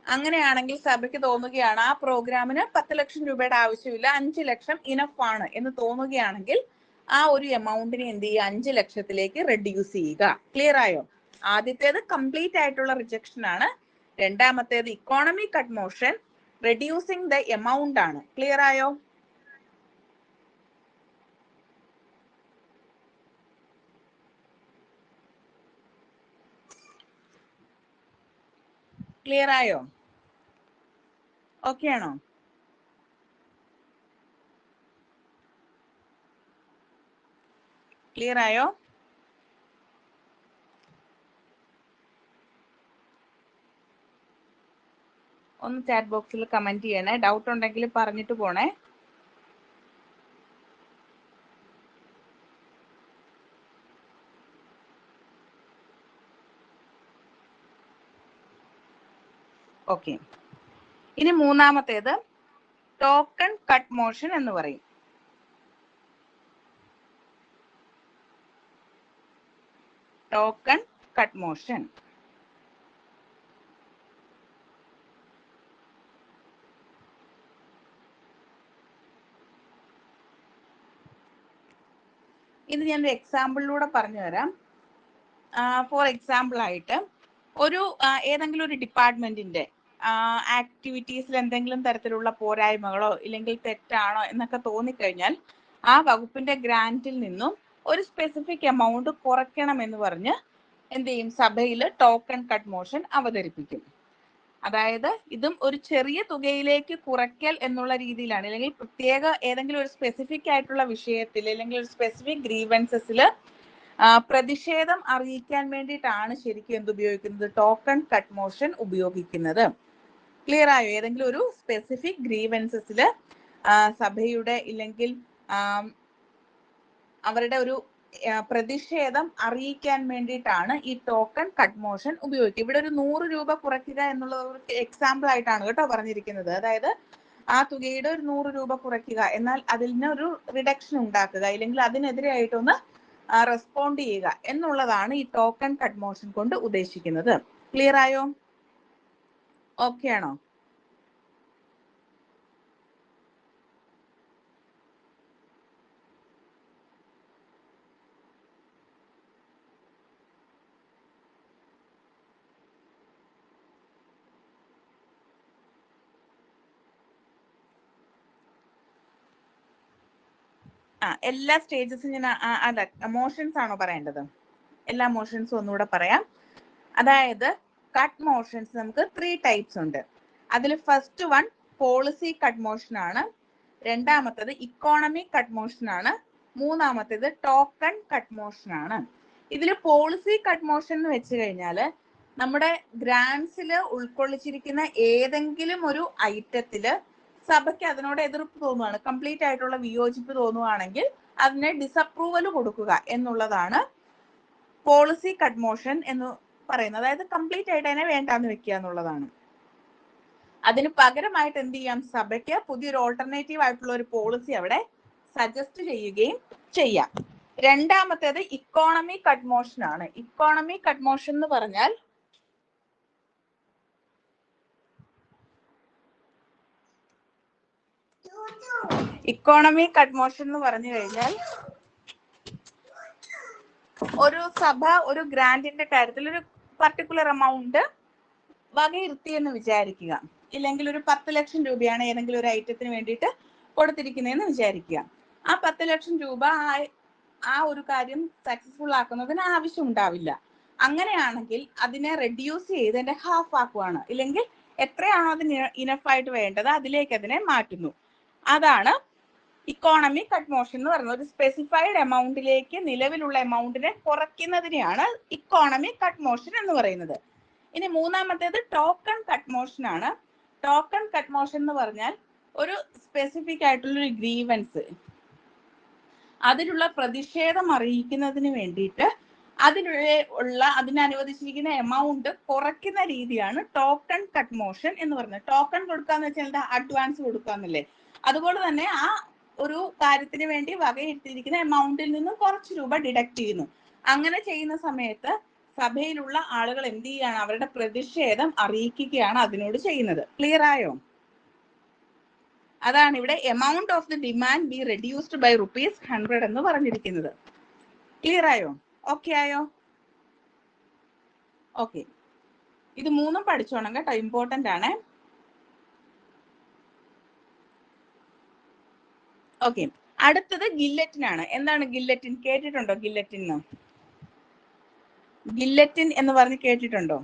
അങ്ങനെയാണെങ്കിൽ സഭയ്ക്ക് തോന്നുകയാണ് ആ പ്രോഗ്രാമിന് 10 ലക്ഷം രൂപയുടെ ആവശ്യമില്ല, 5 ലക്ഷം ഇനഫ് ആണ് എന്ന് തോന്നുകയാണെങ്കിൽ ആ ഒരു എമൗണ്ടിനെ എന്ത് ചെയ്യുക? 5 ലക്ഷത്തിലേക്ക് റെഡ്യൂസ് ചെയ്യുക. ക്ലിയർ ആയോ? ആദ്യത്തേത് കംപ്ലീറ്റ് ആയിട്ടുള്ള റിജക്ഷൻ ആണ്. രണ്ടാമത്തേത് economy cut motion, reducing the amount ആണ്. ക്ലിയർ ആയോ? ക്ലിയർ ആയോ? ഓക്കെ ആണോ? ക്ലിയർ ആയോ? ഒന്ന് ചാറ്റ് ബോക്സിൽ കമന്റ് ചെയ്യണേ. ഡൗട്ട് ഉണ്ടെങ്കിൽ പറഞ്ഞിട്ട് പോണേ. ഓക്കെ. ഇനി മൂന്നാമത്തേത് ടോക്കൺ കട്ട് മോഷൻ എന്ന് പറയും. Token cut motion. ഇത് ഞാനൊരു എക്സാമ്പിളിലൂടെ പറഞ്ഞു തരാം. ഫോർ എക്സാമ്പിൾ ആയിട്ട് ഒരു ഏതെങ്കിലും ഒരു ഡിപ്പാർട്ട്മെന്റിന്റെ ആക്ടിവിറ്റീസിൽ എന്തെങ്കിലും തരത്തിലുള്ള പോരായ്മകളോ ഇല്ലെങ്കിൽ തെറ്റാണോ എന്നൊക്കെ തോന്നിക്കഴിഞ്ഞാൽ ആ വകുപ്പിന്റെ ഗ്രാന്റിൽ നിന്നും ഒരു സ്പെസിഫിക് എമൗണ്ട് കുറയ്ക്കണം എന്ന് പറഞ്ഞ് എന്ത് ചെയ്യും? സഭയിൽ ടോക്കൺ കട്ട് മോഷൻ അവതരിപ്പിക്കും. അതായത് ഇതും ഒരു ചെറിയ തുകയിലേക്ക് കുറയ്ക്കൽ എന്നുള്ള രീതിയിലാണ്, അല്ലെങ്കിൽ പ്രത്യേക ഏതെങ്കിലും ഒരു സ്പെസിഫിക് ആയിട്ടുള്ള വിഷയത്തിൽ അല്ലെങ്കിൽ ഒരു സ്പെസിഫിക് ഗ്രീവൻസസിൽ പ്രതിഷേധം അറിയിക്കാൻ വേണ്ടിയിട്ടാണ് ശരിക്കും എന്ത് ഉപയോഗിക്കുന്നത്? ടോക്കൺ കട്ട് മോഷൻ ഉപയോഗിക്കുന്നത്. ക്ലിയർ ആയോ? ഏതെങ്കിലും ഒരു സ്പെസിഫിക് ഗ്രീവൻസസിൽ സഭയുടെ ഇല്ലെങ്കിൽ അവരുടെ ഒരു പ്രതിഷേധം അറിയിക്കാൻ വേണ്ടിയിട്ടാണ് ഈ ടോക്കൺ കട്ട് മോഷൻ ഉപയോഗിക്കുക. ഇവിടെ ഒരു 100 രൂപ കുറയ്ക്കുക എന്നുള്ളത് ഒരു എക്സാമ്പിൾ ആയിട്ടാണ് കേട്ടോ പറഞ്ഞിരിക്കുന്നത്. അതായത് ആ തുകയുടെ ഒരു 100 രൂപ കുറയ്ക്കുക, എന്നാൽ അതിന് ഒരു റിഡക്ഷൻ ഉണ്ടാക്കുക, ഇല്ലെങ്കിൽ അതിനെതിരെ ആയിട്ടൊന്ന് റെസ്പോണ്ട് ചെയ്യുക എന്നുള്ളതാണ് ഈ ടോക്കൺ കട്ട് മോഷൻ കൊണ്ട് ഉദ്ദേശിക്കുന്നത്. ക്ലിയർ ആയോ? ഓക്കെ ആണോ? എല്ലാ സ്റ്റേജസും ഞാൻ അല്ല മോഷൻസ് ആണോ പറയേണ്ടത്? എല്ലാ മോഷൻസും ഒന്നുകൂടെ പറയാം. അതായത് കട്ട് മോഷൻസ് നമുക്ക് 3 ടൈപ്സ് ഉണ്ട്. അതിൽ first one policy cut motion ആണ്, രണ്ടാമത്തേത് ഇക്കോണമിക് കട്ട് മോഷൻ ആണ്, മൂന്നാമത്തേത് ടോക്കൺ കട്ട് മോഷൻ ആണ്. ഇതിൽ പോളിസി കട്ട് മോഷൻ എന്ന് വെച്ച് കഴിഞ്ഞാൽ നമ്മുടെ ഗ്രാൻസിൽ ഉൾക്കൊള്ളിച്ചിരിക്കുന്ന ഏതെങ്കിലും ഒരു ഐറ്റത്തില് സഭയ്ക്ക് അതിനോട് എതിർപ്പ് തോന്നുകയാണ്, കംപ്ലീറ്റ് ആയിട്ടുള്ള വിയോജിപ്പ് തോന്നുകയാണെങ്കിൽ അതിനെ ഡിസപ്രൂവൽ കൊടുക്കുക എന്നുള്ളതാണ് പോളിസി കട്ട് മോഷൻ എന്ന് പറയുന്നത്. അതായത് കംപ്ലീറ്റ് ആയിട്ട് അതിനെ വേണ്ടാന്ന് വെക്കുക എന്നുള്ളതാണ്. അതിന് പകരമായിട്ട് എന്ത് ചെയ്യാം, സഭയ്ക്ക് പുതിയൊരു ഓൾട്ടർനേറ്റീവ് ആയിട്ടുള്ള ഒരു പോളിസി അവിടെ സജസ്റ്റ് ചെയ്യുകയും ചെയ്യാം. രണ്ടാമത്തേത് ഇക്കോണമിക് കട്ട് മോഷൻ ആണ്. ഇക്കോണമിക് കട്ട് മോഷൻ എന്ന് പറഞ്ഞാൽ എന്ന് പറഞ്ഞു കഴിഞ്ഞാൽ ഒരു സഭ ഒരു ഗ്രാന്റിന്റെ കാര്യത്തിൽ ഒരു പർട്ടിക്കുലർ എമൗണ്ട് വകയിരുത്തിയെന്ന് വിചാരിക്കുക, ഇല്ലെങ്കിൽ ഒരു 10 ലക്ഷം രൂപയാണ് ഏതെങ്കിലും ഒരു ഐറ്റത്തിന് വേണ്ടിയിട്ട് കൊടുത്തിരിക്കുന്നതെന്ന് വിചാരിക്കുക. ആ 10 ലക്ഷം രൂപ ആ ഒരു കാര്യം സക്സസ്ഫുൾ ആക്കുന്നതിന് ആവശ്യം ഉണ്ടാവില്ല. അങ്ങനെയാണെങ്കിൽ അതിനെ റെഡ്യൂസ് ചെയ്ത് അതിന്റെ ഹാഫ് ആക്കുവാണ്, ഇല്ലെങ്കിൽ എത്രയാണോ അതിന് ഇനഫായിട്ട് വേണ്ടത് അതിലേക്ക് അതിനെ മാറ്റുന്നു. അതാണ് ഇക്കോണമിക് കട്ട് മോഷൻ എന്ന് പറയുന്നത്. ഒരു സ്പെസിഫൈഡ് എമൗണ്ടിലേക്ക് നിലവിലുള്ള എമൗണ്ടിനെ കുറയ്ക്കുന്നതിനെയാണ് ഇക്കോണമിക് കട്ട് മോഷൻ എന്ന് പറയുന്നത്. ഇനി മൂന്നാമത്തേത് ടോക്കൺ കട്ട് മോഷൻ ആണ്. ടോക്കൺ കട്ട് മോഷൻ എന്ന് പറഞ്ഞാൽ ഒരു സ്പെസിഫിക് ആയിട്ടുള്ള ഒരു ഗ്രീവൻസ്, അതിലുള്ള പ്രതിഷേധം അറിയിക്കുന്നതിന് വേണ്ടിയിട്ട് അതിനനുവദിച്ചിരിക്കുന്ന എമൗണ്ട് കുറയ്ക്കുന്ന രീതിയാണ് ടോക്കൺ കട്ട് മോഷൻ എന്ന് പറയുന്നത്. ടോക്കൺ കൊടുക്കാന്ന് വെച്ചാൽ അഡ്വാൻസ് കൊടുക്കാന്നല്ലേ, അതുപോലെ തന്നെ ആ ഒരു കാര്യത്തിന് വേണ്ടി വകയിരുത്തിയിരിക്കുന്ന എമൗണ്ടിൽ നിന്നും കുറച്ച് രൂപ ഡിഡക്ട് ചെയ്യുന്നു. അങ്ങനെ ചെയ്യുന്ന സമയത്ത് സഭയിലുള്ള ആളുകൾ എന്ത് ചെയ്യാണ്, അവരുടെ പ്രതിഷേധം അറിയിക്കുകയാണ് അതിനോട് ചെയ്യുന്നത്. ക്ലിയർ ആയോ? അതാണ് ഇവിടെ amount of the demand be reduced by ₹100 എന്ന് പറഞ്ഞിരിക്കുന്നത്. ക്ലിയർ ആയോ? ഓക്കെ ആയോ? ഓക്കെ, ഇത് മൂന്നും പഠിച്ചോണം കേട്ടോ, ഇമ്പോർട്ടന്റ് ആണ്. ഓക്കെ, അടുത്തത് ഗില്ലറ്റിൻ ആണ്. എന്താണ് ഗില്ലറ്റിൻ? കേട്ടിട്ടുണ്ടോ ഗില്ലറ്റിൻ? ഗില്ലറ്റിൻ എന്ന് പറഞ്ഞ് കേട്ടിട്ടുണ്ടോ?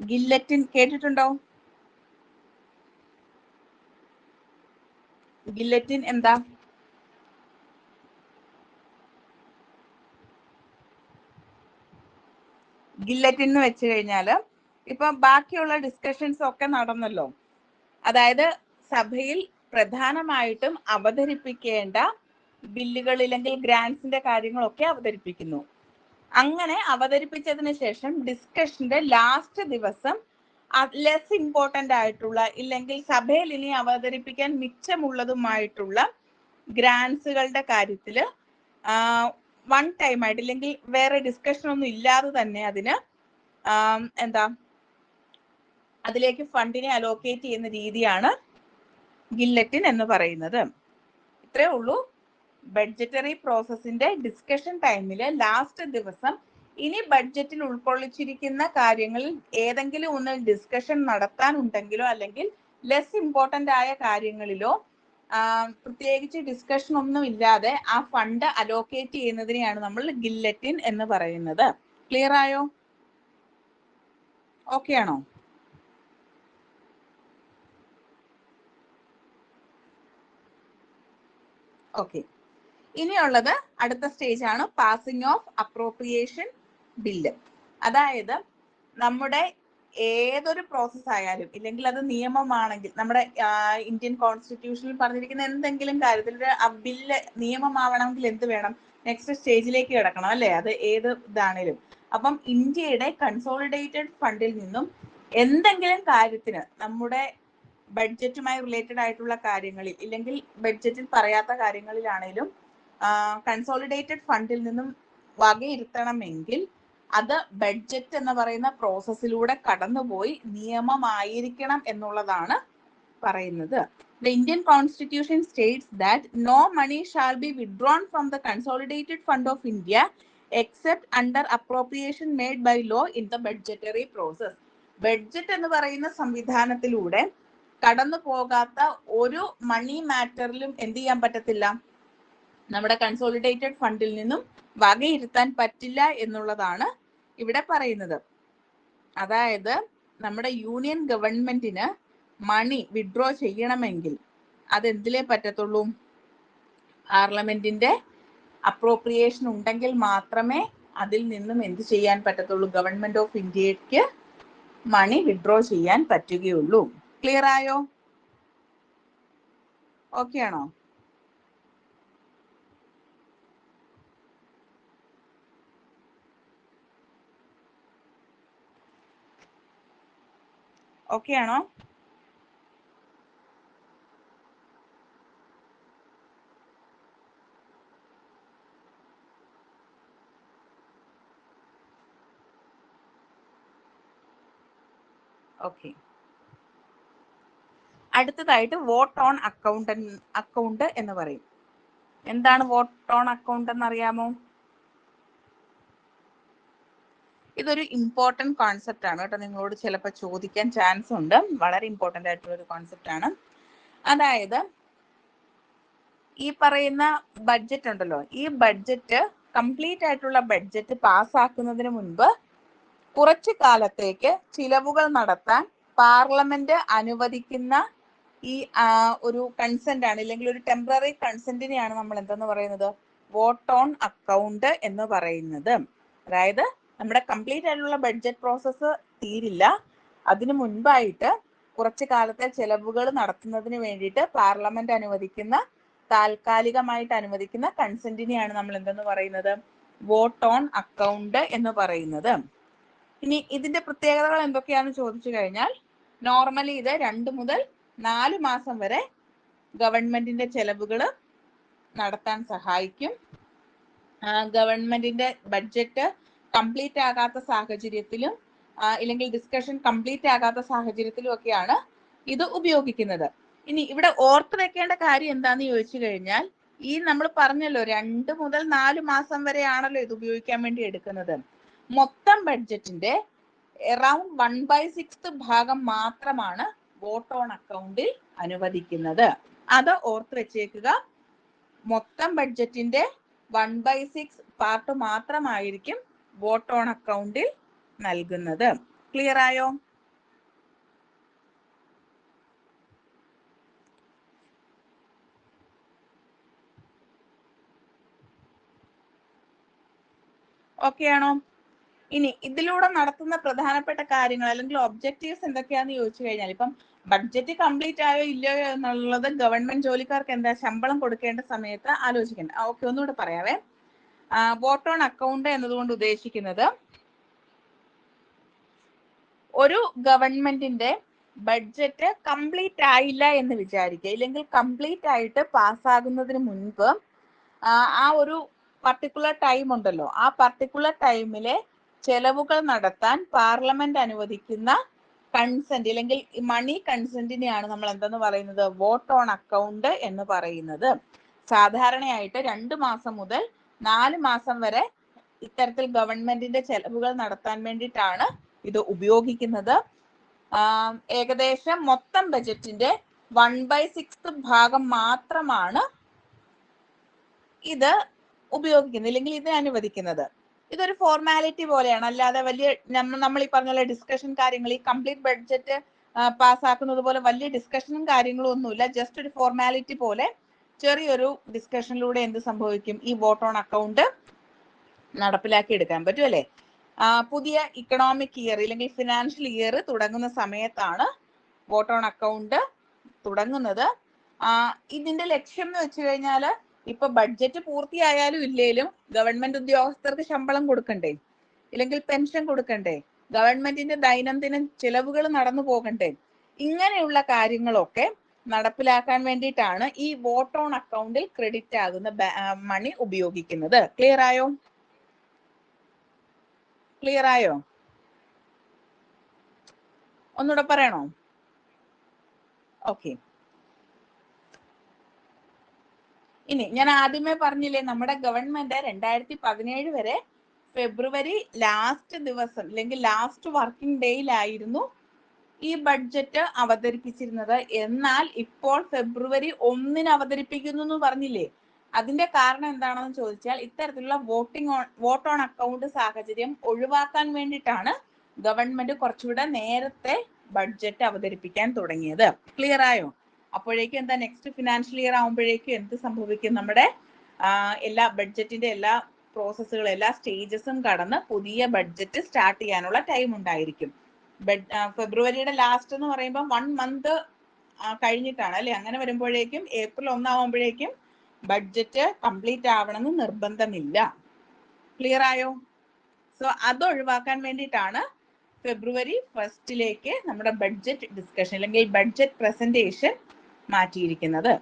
ഗില്ലറ്റിൻ കേട്ടിട്ടുണ്ടോ? ഗില്ലറ്റിൻ എന്താ? ഗില്ലറ്റിൻ എന്ന് വെച്ച് കഴിഞ്ഞാല് ഇപ്പൊ ബാക്കിയുള്ള ഡിസ്കഷൻസ് ഒക്കെ നടന്നല്ലോ, അതായത് സഭയിൽ പ്രധാനമായിട്ടും അവതരിപ്പിക്കേണ്ട ബില്ലുകൾ ഇല്ലെങ്കിൽ ഗ്രാൻസിന്റെ കാര്യങ്ങളൊക്കെ അവതരിപ്പിക്കുന്നു. അങ്ങനെ അവതരിപ്പിച്ചതിന് ശേഷം ഡിസ്കഷന്റെ ലാസ്റ്റ് ദിവസം ലെസ് ഇമ്പോർട്ടന്റ് ആയിട്ടുള്ള ഇല്ലെങ്കിൽ സഭയിൽ ഇനി അവതരിപ്പിക്കാൻ മിച്ചമുള്ളതുമായിട്ടുള്ള ഗ്രാൻസുകളുടെ കാര്യത്തില് വൺ ടൈം ആയിട്ട് ഇല്ലെങ്കിൽ വേറെ ഡിസ്കഷൻ ഒന്നും ഇല്ലാതെ തന്നെ അതിന് എന്താ അതിലേക്ക് ഫണ്ടിനെ അലോക്കേറ്റ് ചെയ്യുന്ന രീതിയാണ് ഗില്ലറ്റിൻ എന്ന് പറയുന്നത്. ഇത്രേ ഉള്ളൂ. ബഡ്ജറ്ററി പ്രോസസ്സിന്റെ ഡിസ്കഷൻ ടൈമില് ലാസ്റ്റ് ദിവസം ഇനി ബഡ്ജറ്റിൽ ഉൾക്കൊള്ളിച്ചിരിക്കുന്ന കാര്യങ്ങളിൽ ഏതെങ്കിലും ഒന്ന് ഡിസ്കഷൻ നടത്താനുണ്ടെങ്കിലോ അല്ലെങ്കിൽ ലെസ് ഇമ്പോർട്ടന്റ് ആയ കാര്യങ്ങളിലോ പ്രത്യേകിച്ച് ഡിസ്കഷൻ ഒന്നും ഇല്ലാതെ ആ ഫണ്ട് അലോക്കേറ്റ് ചെയ്യുന്നതിനെയാണ് നമ്മൾ ഗില്ലറ്റിൻ എന്ന് പറയുന്നത്. ക്ലിയർ ആയോ? ഓക്കെ ആണോ? ഓക്കെ, ഇനിയുള്ളത് അടുത്ത സ്റ്റേജ് ആണ് പാസിംഗ് ഓഫ് അപ്രോപ്രിയേഷൻ ബില്ല്. അതായത് നമ്മുടെ ഏതൊരു പ്രോസസ് ആയാലും ഇല്ലെങ്കിൽ അത് നിയമമാണെങ്കിൽ നമ്മുടെ ഇന്ത്യൻ കോൺസ്റ്റിറ്റ്യൂഷനിൽ പറഞ്ഞിരിക്കുന്ന എന്തെങ്കിലും കാര്യത്തിൽ ഒരു ബില്ല് നിയമമാവണമെങ്കിൽ എന്ത് വേണം? നെക്സ്റ്റ് സ്റ്റേജിലേക്ക് കിടക്കണം അല്ലേ, അത് ഏത് ഇതാണേലും. അപ്പം ഇന്ത്യയുടെ കൺസോളിഡേറ്റഡ് ഫണ്ടിൽ നിന്നും എന്തെങ്കിലും കാര്യത്തിന് നമ്മുടെ ബഡ്ജറ്റുമായി റിലേറ്റഡ് ആയിട്ടുള്ള കാര്യങ്ങളിൽ ഇല്ലെങ്കിൽ ബഡ്ജറ്റിൽ പറയാത്ത കാര്യങ്ങളിലാണേലും കൺസോളിഡേറ്റഡ് ഫണ്ടിൽ നിന്നും വകയിരുത്തണമെങ്കിൽ അത് ബഡ്ജറ്റ് എന്ന് പറയുന്ന പ്രോസസ്സിലൂടെ കടന്നുപോയി നിയമമായിരിക്കണം എന്നുള്ളതാണ് പറയുന്നത്. The Indian Constitution states that no money shall be withdrawn from the Consolidated Fund of India except under appropriation made by law in the budgetary process. Budget എന്ന് പറയുന്ന സംവിധാനത്തിലൂടെ കടന്നു പോകാത്ത ഒരു മണി മാറ്ററിലും എന്ത് ചെയ്യാൻ പറ്റത്തില്ല, നമ്മുടെ കൺസോളിഡേറ്റഡ് ഫണ്ടിൽ നിന്നും വകയിരുത്താൻ പറ്റില്ല എന്നുള്ളതാണ് ഇവിടെ പറയുന്നത്. അതായത് നമ്മുടെ യൂണിയൻ ഗവൺമെന്റിന് മണി വിഡ്രോ ചെയ്യണമെങ്കിൽ അതെന്തിലേ പറ്റത്തുള്ളൂ? പാർലമെന്റിന്റെ അപ്രോപ്രിയേഷൻ ഉണ്ടെങ്കിൽ മാത്രമേ അതിൽ നിന്നും എന്ത് ചെയ്യാൻ പറ്റത്തുള്ളൂ? ഗവൺമെന്റ് ഓഫ് ഇന്ത്യക്ക് മണി വിഡ്രോ ചെയ്യാൻ പറ്റുകയുള്ളൂ. ക്ലിയർ ആയോ? ഓക്കെ ആണോ? ഓക്കെ ആണോ? ഓക്കെ. അടുത്തതായിട്ട് വോട്ട് ഓൺ അക്കൗണ്ട് എന്ന് പറയും. എന്താണ് വോട്ട് ഓൺ അക്കൗണ്ട് എന്ന് അറിയാമോ? ഇതൊരു ഇമ്പോർട്ടന്റ് കോൺസെപ്റ്റ് ആണ് കേട്ടോ. നിങ്ങളോട് ചിലപ്പോൾ ചോദിക്കാൻ ചാൻസ് ഉണ്ട്. വളരെ ഇമ്പോർട്ടന്റ് ആയിട്ടുള്ള ഒരു കോൺസെപ്റ്റ് ആണ്. അതായത് ഈ പറയുന്ന ബഡ്ജറ്റ് ഉണ്ടല്ലോ, ഈ ബഡ്ജറ്റ് കംപ്ലീറ്റ് ആയിട്ടുള്ള ബഡ്ജറ്റ് പാസ്സാക്കുന്നതിന് മുൻപ് കുറച്ചു കാലത്തേക്ക് ചിലവുകൾ നടത്താൻ പാർലമെന്റ് അനുവദിക്കുന്ന ഈ ഒരു കൺസെന്റ് ആണ്, ഇല്ലെങ്കിൽ ഒരു ടെമ്പററി കൺസെന്റിനെയാണ് നമ്മൾ എന്തെന്ന് പറയുന്നത്? വോട്ട് ഓൺ അക്കൗണ്ട് എന്ന് പറയുന്നത്. അതായത് നമ്മുടെ കംപ്ലീറ്റ് ആയിട്ടുള്ള ബഡ്ജറ്റ് പ്രോസസ്സ് തീരില്ല, അതിനു മുൻപായിട്ട് കുറച്ചു കാലത്തെ ചെലവുകൾ നടത്തുന്നതിന് വേണ്ടിയിട്ട് പാർലമെന്റ് അനുവദിക്കുന്ന, താൽക്കാലികമായിട്ട് അനുവദിക്കുന്ന കൺസെന്റിനെയാണ് നമ്മൾ എന്തെന്ന് പറയുന്നത്? വോട്ട് ഓൺ അക്കൗണ്ട് എന്ന് പറയുന്നത്. ഇനി ഇതിന്റെ പ്രത്യേകതകൾ എന്തൊക്കെയാണെന്ന് ചോദിച്ചു കഴിഞ്ഞാൽ, നോർമലി ഇത് 2 മുതൽ 4 മാസം വരെ ഗവൺമെന്റിന്റെ ചെലവുകൾ നടത്താൻ സഹായിക്കും. ഗവൺമെന്റിന്റെ ബഡ്ജറ്റ് കംപ്ലീറ്റ് ആകാത്ത സാഹചര്യത്തിലും ഇല്ലെങ്കിൽ ഡിസ്കഷൻ കംപ്ലീറ്റ് ആകാത്ത സാഹചര്യത്തിലും ഒക്കെയാണ് ഇത് ഉപയോഗിക്കുന്നത്. ഇനി ഇവിടെ ഓർത്ത് വെക്കേണ്ട കാര്യം എന്താന്ന് ചോദിച്ചു കഴിഞ്ഞാൽ, ഈ നമ്മൾ പറഞ്ഞല്ലോ 2 മുതൽ 4 മാസം വരെയാണല്ലോ ഇത് ഉപയോഗിക്കാൻ വേണ്ടി എടുക്കുന്നത്. മൊത്തം ബഡ്ജറ്റിന്റെ അറൌണ്ട് 1/6 ഭാഗം മാത്രമാണ് വോട്ട് ഓൺ അക്കൗണ്ടിൽ അനുവദിക്കുന്നത്. അത് ഓർത്ത് വെച്ചേക്കുക. മൊത്തം ബഡ്ജറ്റിന്റെ 1/6 പാർട്ട് മാത്രമായിരിക്കും വോട്ട് ഓൺ അക്കൗണ്ടിൽ നൽകുന്നത്. ക്ലിയർ ആയോ? ഓക്കെ ആണോ? ഇനി ഇതിലൂടെ നടത്തുന്ന പ്രധാനപ്പെട്ട കാര്യങ്ങൾ അല്ലെങ്കിൽ ഒബ്ജക്റ്റീവ്സ് എന്തൊക്കെയാന്ന് ചോദിച്ചു കഴിഞ്ഞാൽ, ഇപ്പം ബഡ്ജറ്റ് കംപ്ലീറ്റ് ആയോ ഇല്ലയോ എന്നുള്ളത് ഗവൺമെന്റ് ജോലിക്കാർക്ക് എന്താ ശമ്പളം കൊടുക്കേണ്ട സമയത്ത് ആലോചിക്കേണ്ട. ഓക്കെ, ഒന്നുകൂടെ പറയാവേ. വോട്ട് ഓൺ അക്കൗണ്ട് എന്നതുകൊണ്ട് ഉദ്ദേശിക്കുന്നത്, ഒരു ഗവൺമെന്റിന്റെ ബഡ്ജറ്റ് കംപ്ലീറ്റ് ആയില്ല എന്ന് വിചാരിക്കുക, ഇല്ലെങ്കിൽ കംപ്ലീറ്റ് ആയിട്ട് പാസ്സാകുന്നതിന് മുൻപ് ആ ഒരു പർട്ടിക്കുലർ ടൈം ഉണ്ടല്ലോ, ആ പർട്ടിക്കുലർ ടൈമിലെ ചെലവുകൾ നടത്താൻ പാർലമെന്റ് അനുവദിക്കുന്ന കൺസെന്റ് അല്ലെങ്കിൽ മണി കൺസെന്റിനെയാണ് നമ്മൾ എന്തെന്ന് പറയുന്നത്? വോട്ട് ഓൺ അക്കൗണ്ട് എന്ന് പറയുന്നത്. സാധാരണയായിട്ട് 2 മാസം മുതൽ 4 മാസം വരെ ഇത്തരത്തിൽ ഗവൺമെന്റിന്റെ ചെലവുകൾ നടത്താൻ വേണ്ടിയിട്ടാണ് ഇത് ഉപയോഗിക്കുന്നത്. ഏകദേശം മൊത്തം ബജറ്റിന്റെ 1/6 ഭാഗം മാത്രമാണ് ഇത് ഉപയോഗിക്കുന്നത്, ഇല്ലെങ്കിൽ ഇത് അനുവദിക്കുന്നത്. ഇതൊരു ഫോർമാലിറ്റി പോലെയാണ്, അല്ലാതെ വലിയ നമ്മൾ ഈ പറഞ്ഞ പോലെ ഡിസ്കഷൻ കാര്യങ്ങൾ, ഈ കംപ്ലീറ്റ് ബഡ്ജറ്റ് പാസ്സാക്കുന്നത് പോലെ വലിയ ഡിസ്കഷനും കാര്യങ്ങളും ഒന്നുമില്ല. ജസ്റ്റ് ഒരു ഫോർമാലിറ്റി പോലെ ചെറിയൊരു ഡിസ്കഷനിലൂടെ എന്ത് സംഭവിക്കും? ഈ വോട്ട് ഓൺ അക്കൗണ്ട് നടപ്പിലാക്കി എടുക്കാൻ പറ്റും അല്ലേ? പുതിയ ഇക്കണോമിക് ഇയർ ഇല്ലെങ്കിൽ ഫിനാൻഷ്യൽ ഇയർ തുടങ്ങുന്ന സമയത്താണ് വോട്ട് ഓൺ അക്കൗണ്ട് തുടങ്ങുന്നത്. ഇതിന്റെ ലക്ഷ്യം എന്ന് വെച്ച് കഴിഞ്ഞാൽ, ഇപ്പൊ ബഡ്ജറ്റ് പൂർത്തിയായാലും ഇല്ലേലും ഗവൺമെന്റ് ഉദ്യോഗസ്ഥർക്ക് ശമ്പളം കൊടുക്കണ്ടേ, ഇല്ലെങ്കിൽ പെൻഷൻ കൊടുക്കണ്ടേ, ഗവൺമെന്റിന്റെ ദൈനംദിന ചിലവുകൾ നടന്നു പോകണ്ടേ? ഇങ്ങനെയുള്ള കാര്യങ്ങളൊക്കെ നടപ്പിലാക്കാൻ വേണ്ടിയിട്ടാണ് ഈ വോട്ട് ഓൺ അക്കൗണ്ടിൽ ക്രെഡിറ്റ് ആകുന്ന മണി ഉപയോഗിക്കുന്നത്. ക്ലിയർ ആയോ? ക്ലിയർ ആയോ? ഒന്നുകൂടെ പറയണോ? ഓക്കെ. ഇനി ഞാൻ ആദ്യമേ പറഞ്ഞില്ലേ, നമ്മുടെ ഗവൺമെന്റ് 2017 വരെ ഫെബ്രുവരി ലാസ്റ്റ് ദിവസം അല്ലെങ്കിൽ ലാസ്റ്റ് വർക്കിംഗ് ഡേയിലായിരുന്നു ഈ ബഡ്ജറ്റ് അവതരിപ്പിച്ചിരുന്നത്. എന്നാൽ ഇപ്പോൾ ഫെബ്രുവരി 1 അവതരിപ്പിക്കുന്നു എന്ന് പറഞ്ഞില്ലേ? അതിന്റെ കാരണം എന്താണെന്ന് ചോദിച്ചാൽ ഇത്തരത്തിലുള്ള വോട്ട് ഓൺ അക്കൗണ്ട് സാഹചര്യം ഒഴിവാക്കാൻ വേണ്ടിയിട്ടാണ് ഗവൺമെന്റ് കുറച്ചുകൂടെ നേരത്തെ ബഡ്ജറ്റ് അവതരിപ്പിക്കാൻ തുടങ്ങിയത്. ക്ലിയർ ആയോ? അപ്പോഴേക്കും എന്താ നെക്സ്റ്റ് ഫിനാൻഷ്യൽ ഇയർ ആകുമ്പോഴേക്കും എന്ത് സംഭവിക്കും? നമ്മുടെ എല്ലാ ബഡ്ജറ്റിന്റെ എല്ലാ പ്രോസസ്സുകളും എല്ലാ സ്റ്റേജസും കടന്ന് പുതിയ ബഡ്ജറ്റ് സ്റ്റാർട്ട് ചെയ്യാനുള്ള ടൈം ഉണ്ടായിരിക്കും. ഫെബ്രുവരിയുടെ ലാസ്റ്റ് എന്ന് പറയുമ്പോൾ 1 മന്ത് കഴിഞ്ഞിട്ടാണ് അല്ലെ? അങ്ങനെ വരുമ്പോഴേക്കും ഏപ്രിൽ 1 ആവുമ്പോഴേക്കും ബഡ്ജറ്റ് കംപ്ലീറ്റ് ആവണമെന്ന് നിർബന്ധമില്ല. ക്ലിയർ ആയോ? സോ അത് ഒഴിവാക്കാൻ വേണ്ടിയിട്ടാണ് ഫെബ്രുവരി 1 നമ്മുടെ ബഡ്ജറ്റ് ഡിസ്കഷൻ അല്ലെങ്കിൽ ബഡ്ജറ്റ് പ്രസന്റേഷൻ മാറ്റിയിരിക്കുന്നത്.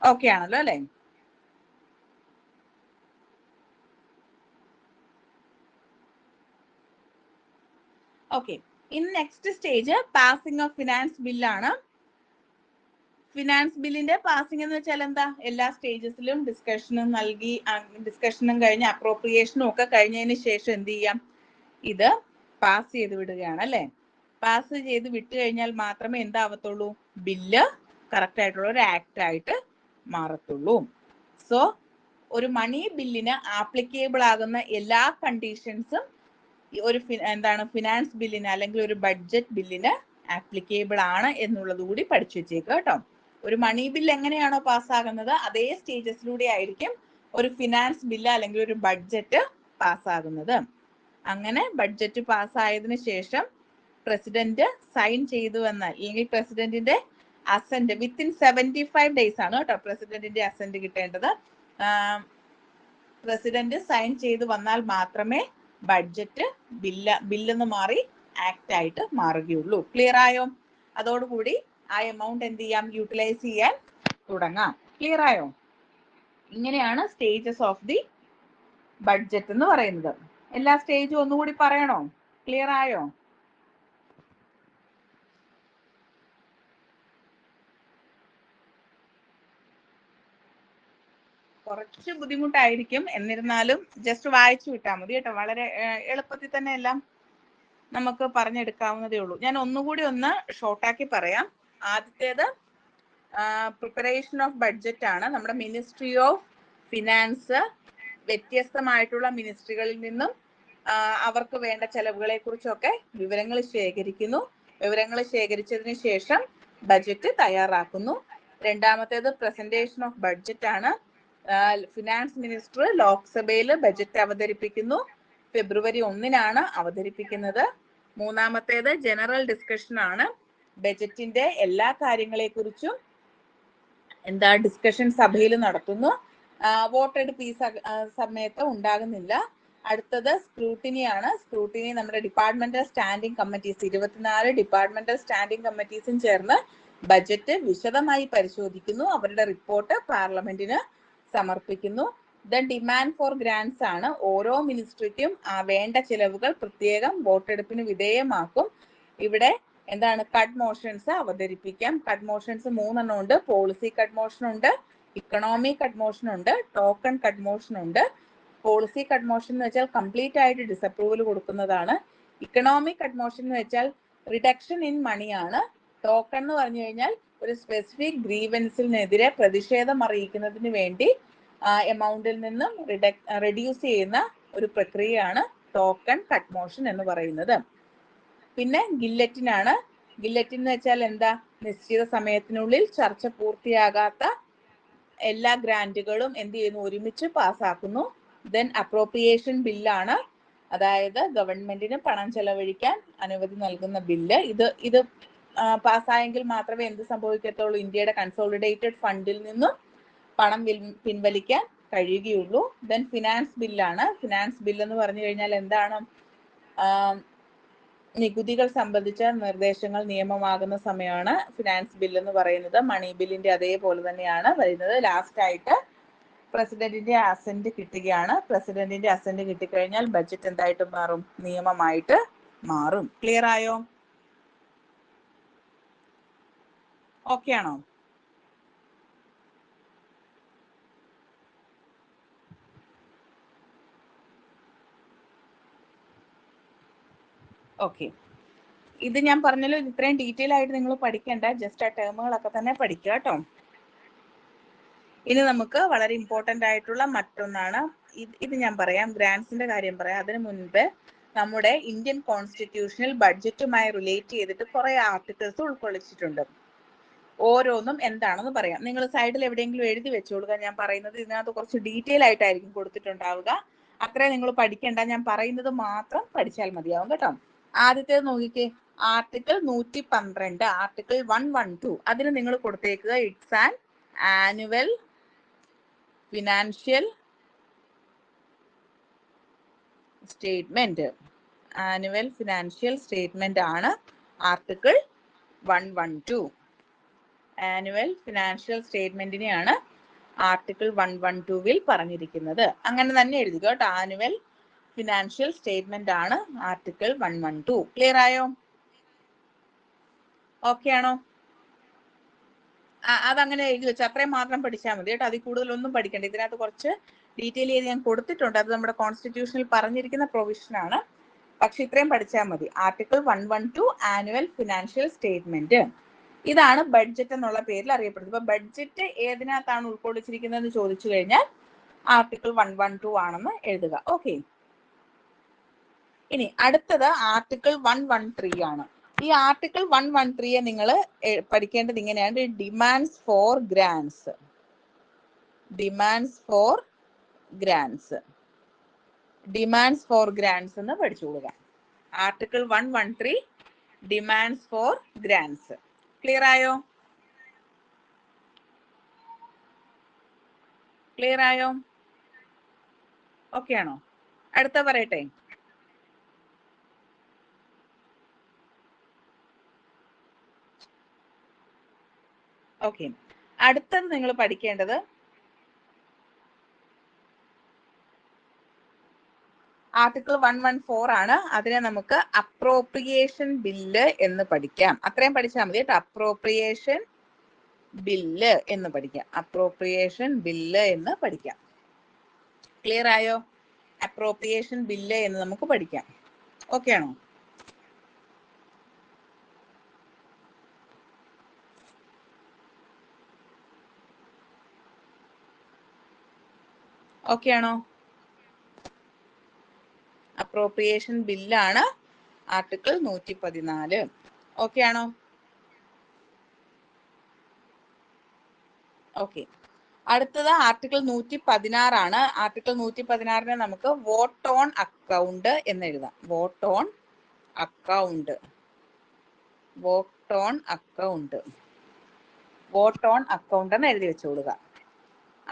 ഓക്കെ ആണല്ലോ അല്ലെ? ഓക്കെ, ഇനി next stage passing of finance ബില്ലാണ്. ഫിനാൻസ് ബില്ലിന്റെ പാസിംഗ് എന്ന് വെച്ചാൽ എന്താ? എല്ലാ സ്റ്റേജസിലും ഡിസ്കഷനും കഴിഞ്ഞ് അപ്രോപ്രിയേഷനും ഒക്കെ കഴിഞ്ഞതിന് ശേഷം എന്ത് ചെയ്യാം? ഇത് പാസ് ചെയ്ത് വിടുകയാണ് അല്ലെ? പാസ് ചെയ്ത് വിട്ടു കഴിഞ്ഞാൽ മാത്രമേ എന്താവത്തുള്ളൂ? ബില്ല് കറക്റ്റ് ആയിട്ടുള്ള ഒരു ആക്ട് ആയിട്ട് മാറത്തുള്ളൂ. സോ ഒരു മണി ബില്ലിന് ആപ്ലിക്കബിൾ ആകുന്ന എല്ലാ കണ്ടീഷൻസും ഒരു ഫിനാൻസ് ബില്ലിന് അല്ലെങ്കിൽ ഒരു ബഡ്ജറ്റ് ബില്ലിന് ആപ്ലിക്കബിൾ ആണ് എന്നുള്ളത് കൂടി പഠിച്ചു വെച്ചേക്കുക കേട്ടോ. ഒരു മണി ബില്ല് എങ്ങനെയാണോ പാസ്സാകുന്നത് അതേ സ്റ്റേജസിലൂടെ ആയിരിക്കും ഒരു ഫിനാൻസ് ബില്ല് അല്ലെങ്കിൽ ഒരു ബഡ്ജറ്റ് പാസ്സാകുന്നത്. അങ്ങനെ ബഡ്ജറ്റ് പാസ്സായതിനു ശേഷം പ്രസിഡന്റ് സൈൻ ചെയ്തു വന്നാൽ അല്ലെങ്കിൽ പ്രസിഡന്റിന്റെ അസന്റ് വിത്തിൻ 75 ഡേയ്സ് ആണ് കേട്ടോ പ്രസിഡന്റിന്റെ അസന്റ് കിട്ടേണ്ടത്. പ്രസിഡന്റ് സൈൻ ചെയ്തു വന്നാൽ മാത്രമേ ബഡ്ജറ്റ് ബില്ലെന്ന് മാറി ആക്ട് ആയിട്ട് മാറുകയുള്ളൂ. ക്ലിയർ ആയോ? അതോടുകൂടി ആ എമൗണ്ട് എന്ത് ചെയ്യാം? യൂട്ടിലൈസ് ചെയ്യാൻ തുടങ്ങാം. ക്ലിയർ ആയോ? ഇങ്ങനെയാണ് സ്റ്റേജസ് ഓഫ് ദി ബഡ്ജറ്റ് എന്ന് പറയുന്നത്. എല്ലാ സ്റ്റേജും ഒന്നുകൂടി പറയണോ? ക്ലിയർ ആയോ? കുറച്ച് ബുദ്ധിമുട്ടായിരിക്കും, എന്നിരുന്നാലും ജസ്റ്റ് വായിച്ചു വിട്ടാൽ മതി കേട്ടോ. വളരെ എളുപ്പത്തിൽ തന്നെ എല്ലാം നമുക്ക് പറഞ്ഞെടുക്കാവുന്നതേ ഉള്ളൂ. ഞാൻ ഒന്നുകൂടി ഒന്ന് ഷോർട്ടാക്കി പറയാം. ആദ്യത്തേത് പ്രിപ്പറേഷൻ ഓഫ് ബഡ്ജറ്റ് ആണ്. നമ്മുടെ മിനിസ്ട്രി ഓഫ് ഫിനാൻസ് വ്യത്യസ്തമായിട്ടുള്ള മിനിസ്ട്രികളിൽ നിന്നും അവർക്ക് വേണ്ട ചെലവുകളെ കുറിച്ചൊക്കെ വിവരങ്ങൾ ശേഖരിക്കുന്നു. വിവരങ്ങൾ ശേഖരിച്ചതിന് ശേഷം ബഡ്ജറ്റ് തയ്യാറാക്കുന്നു. രണ്ടാമത്തേത് പ്രസന്റേഷൻ ഓഫ് ബഡ്ജറ്റ് ആണ്. ഫിനാൻസ് മിനിസ്റ്റർ ലോക്സഭയിൽ ബഡ്ജറ്റ് അവതരിപ്പിക്കുന്നു. ഫെബ്രുവരി 1 അവതരിപ്പിക്കുന്നത്. മൂന്നാമത്തേത് ജനറൽ ഡിസ്കഷൻ ആണ്. ബഡ്ജറ്റിന്റെ എല്ലാ കാര്യങ്ങളെ കുറിച്ചും ഡിസ്കഷൻ സഭയിൽ നടത്തുന്നു. വോട്ടെടുപ്പ് ഈ സമയത്ത് ഉണ്ടാകുന്നില്ല. അടുത്തത് സ്ക്രൂട്ടിനി ആണ്. സ്ക്രൂട്ടിനി നമ്മുടെ departmental standing committees 24 departmental standing കമ്മിറ്റീസും ചേർന്ന് ബഡ്ജറ്റ് വിശദമായി പരിശോധിക്കുന്നു. അവരുടെ റിപ്പോർട്ട് പാർലമെന്റിന് സമർപ്പിക്കുന്നു. ദെൻ ഡിമാൻഡ് ഫോർ ഗ്രാന്റ്സ് ആണ്. ഓരോ മിനിസ്ട്രിക്കും വേണ്ട ചിലവുകൾ പ്രത്യേകം വോട്ടെടുപ്പിന് വിധേയമാക്കും. ഇവിടെ കട്ട് മോഷൻസ് അവതരിപ്പിക്കാം. കട്ട് മോഷൻസ് 3 ഉണ്ട്. പോളിസി കട്ട് മോഷൻ ഉണ്ട്, ഇക്കണോമിക് കട്ട് മോഷൻ ഉണ്ട്, ടോക്കൺ കട്ട് മോഷൻ ഉണ്ട്. പോളിസി കട്ട് മോഷൻ എന്ന് വെച്ചാൽ കംപ്ലീറ്റ് ആയിട്ട് ഡിസപ്രൂവൽ കൊടുക്കുന്നതാണ്. ഇക്കണോമിക് കട്ട് മോഷൻ എന്ന് വെച്ചാൽ റിഡക്ഷൻ ഇൻ മണിയാണ്. ടോക്കൺ എന്ന് പറഞ്ഞു കഴിഞ്ഞാൽ ഒരു സ്പെസിഫിക് ഗ്രീവൻസിനെതിരെ പ്രതിഷേധം അറിയിക്കുന്നതിന് വേണ്ടി എമൗണ്ടിൽ നിന്നും റെഡ്യൂസ് ചെയ്യുന്ന ഒരു പ്രക്രിയയാണ് ടോക്കൺ കട്ട് മോഷൻ എന്ന് പറയുന്നത്. പിന്നെ ഗില്ലറ്റിൻ ആണ്. ഗില്ലറ്റിൻ എന്ന് വെച്ചാൽ നിശ്ചിത സമയത്തിനുള്ളിൽ ചർച്ച പൂർത്തിയാകാത്ത എല്ലാ ഗ്രാന്റുകളും ഒരുമിച്ച് പാസ്സാക്കുന്നു. ദെൻ അപ്രോപ്രിയേഷൻ ബില്ലാണ്. അതായത് ഗവൺമെന്റിന് പണം ചെലവഴിക്കാൻ അനുമതി നൽകുന്ന ബില്ല്. ഇത് പാസ്സായെങ്കിൽ മാത്രമേ സംഭവിക്കത്തുള്ളൂ? ഇന്ത്യയുടെ കൺസോളിഡേറ്റഡ് ഫണ്ടിൽ നിന്നും പണം പിൻവലിക്കാൻ കഴിയുകയുള്ളൂ. ദെൻ ഫിനാൻസ് ബില്ലാണ്. ഫിനാൻസ് ബില്ല് എന്ന് പറഞ്ഞു കഴിഞ്ഞാൽ നികുതികൾ സംബന്ധിച്ച നിർദ്ദേശങ്ങൾ നിയമമാകുന്ന സമയമാണ് ഫിനാൻസ് ബില്ല് എന്ന് പറയുന്നത്. മണി ബില്ലിന്റെ അതേപോലെ തന്നെയാണ് വരുന്നത്. ലാസ്റ്റ് ആയിട്ട് പ്രസിഡന്റിന്റെ അസന്റ് കിട്ടുകയാണ്. പ്രസിഡന്റിന്റെ അസന്റ് കിട്ടിക്കഴിഞ്ഞാൽ ബഡ്ജറ്റ് എന്തായിട്ട് മാറും? നിയമമായിട്ട് മാറും. ക്ലിയർ ആയോ? ഓക്കെ ആണോ? ഓക്കെ, ഇത് ഞാൻ പറഞ്ഞല്ലോ, ഇത്രയും ഡീറ്റെയിൽ ആയിട്ട് നിങ്ങൾ പഠിക്കേണ്ട, ജസ്റ്റ് ആ ടേമുകളൊക്കെ തന്നെ പഠിക്കുക കേട്ടോ. ഇനി നമുക്ക് വളരെ ഇമ്പോർട്ടന്റ് ആയിട്ടുള്ള മറ്റൊന്നാണ്, ഇത് ഞാൻ പറയാം, ഗ്രാൻസിന്റെ കാര്യം പറയാം. അതിനു മുൻപ് നമ്മുടെ ഇന്ത്യൻ കോൺസ്റ്റിറ്റ്യൂഷനിൽ ബഡ്ജറ്റുമായി റിലേറ്റ് ചെയ്തിട്ട് കുറെ ആർട്ടിക്കിൾസ് ഉൾക്കൊള്ളിച്ചിട്ടുണ്ട്. ഓരോന്നും എന്താണെന്ന് പറയാം. നിങ്ങൾ സൈഡിൽ എവിടെയെങ്കിലും എഴുതി വെച്ചോളുക. ഞാൻ പറയുന്നത് ഇതിനകത്ത് കുറച്ച് ഡീറ്റെയിൽ ആയിട്ടായിരിക്കും കൊടുത്തിട്ടുണ്ടാവുക. അത്രേ നിങ്ങൾ പഠിക്കേണ്ട, ഞാൻ പറയുന്നത് മാത്രം പഠിച്ചാൽ മതിയാവും കേട്ടോ. ആദ്യത്തേത് നോക്കിക്കേ, ആർട്ടിക്കിൾ 112, ആർട്ടിക്കിൾ 112. അതിന് നിങ്ങൾ കൊടുത്തേക്കുക it's an annual financial statement. Annual financial statement ആണ് ആർട്ടിക്കിൾ 112. ആനുവൽ ഫിനാൻഷ്യൽ സ്റ്റേറ്റ്മെന്റിനെയാണ് ആർട്ടിക്കിൾ 112 പറഞ്ഞിരിക്കുന്നത്. അങ്ങനെ തന്നെ എഴുതുക കേട്ടോ. ആനുവൽ ഫിനാൻഷ്യൽ സ്റ്റേറ്റ്മെന്റ് ആണ് ആർട്ടിക്കിൾ 112. ക്ലിയർ ആയോ? ഓക്കെ ആണോ? അതങ്ങനെ എഴുതി വെച്ചു, അത്രയും മാത്രം പഠിച്ചാൽ മതി കേട്ടോ. അതിൽ കൂടുതലൊന്നും പഠിക്കണ്ട. ഇതിനകത്ത് കുറച്ച് ഡീറ്റെയിൽ ചെയ്ത് ഞാൻ കൊടുത്തിട്ടുണ്ട്. അത് നമ്മുടെ കോൺസ്റ്റിറ്റ്യൂഷനിൽ പറഞ്ഞിരിക്കുന്ന പ്രൊവിഷൻ ആണ്. പക്ഷെ ഇത്രയും പഠിച്ചാൽ മതി. Article 112 annual financial statement. ഇതാണ് ബഡ്ജറ്റ് എന്നുള്ള പേരിൽ അറിയപ്പെടുന്നത്. ഇപ്പൊ ബഡ്ജറ്റ് ഏതിനകത്താണ് ഉൾക്കൊള്ളിച്ചിരിക്കുന്നതെന്ന് ചോദിച്ചു കഴിഞ്ഞാൽ ആർട്ടിക്കിൾ 112 ആണെന്ന് എഴുതുക. ഓക്കെ. ഇനി അടുത്തത് ആർട്ടിക്കിൾ 113 ആണ്. ഈ ആർട്ടിക്കിൾ 113 നിങ്ങൾ പഠിക്കേണ്ടത് ഇങ്ങനെയാണ്: demands for grants. Demands for grants. Demands for grants എന്ന് പഠിച്ചുകൊള്ളുക. Article 113 demands for grants. Clear ആയോ? ക്ലിയർ ആയോ? ഓക്കെ ആണോ? അടുത്ത പറയട്ടെ. ഓക്കെ. അടുത്തത് നിങ്ങൾ പഠിക്കേണ്ടത് ആർട്ടിക്കിൾ 114 ആണ്. അതിനെ നമുക്ക് അപ്രോപ്രിയേഷൻ ബില്ല് എന്ന് പഠിക്കാം. അത്രയും പഠിച്ചാൽ മതി കേട്ടോ. അപ്രോപ്രിയേഷൻ ബില്ല് എന്ന് പഠിക്കാം. അപ്രോപ്രിയേഷൻ ബില്ല് എന്ന് പഠിക്കാം. ക്ലിയർ ആയോ? അപ്രോപ്രിയേഷൻ ബില്ല് എന്ന് നമുക്ക് പഠിക്കാം. ഓക്കെ ആണോ? ഓക്കെ ആണോ? അപ്രോപ്രിയേഷൻ ബില്ലാണ് ആർട്ടിക്കിൾ 114. ഓക്കെ ആണോ? ഓക്കെ. അടുത്തത് ആർട്ടിക്കിൾ 116 ആണ്. ആർട്ടിക്കിൾ 116 നമുക്ക് വോട്ട് ഓൺ അക്കൗണ്ട് എന്ന് എഴുതാം. Vote on account. Vote on account. Vote on account എന്ന് എഴുതി വെച്ചോളുക.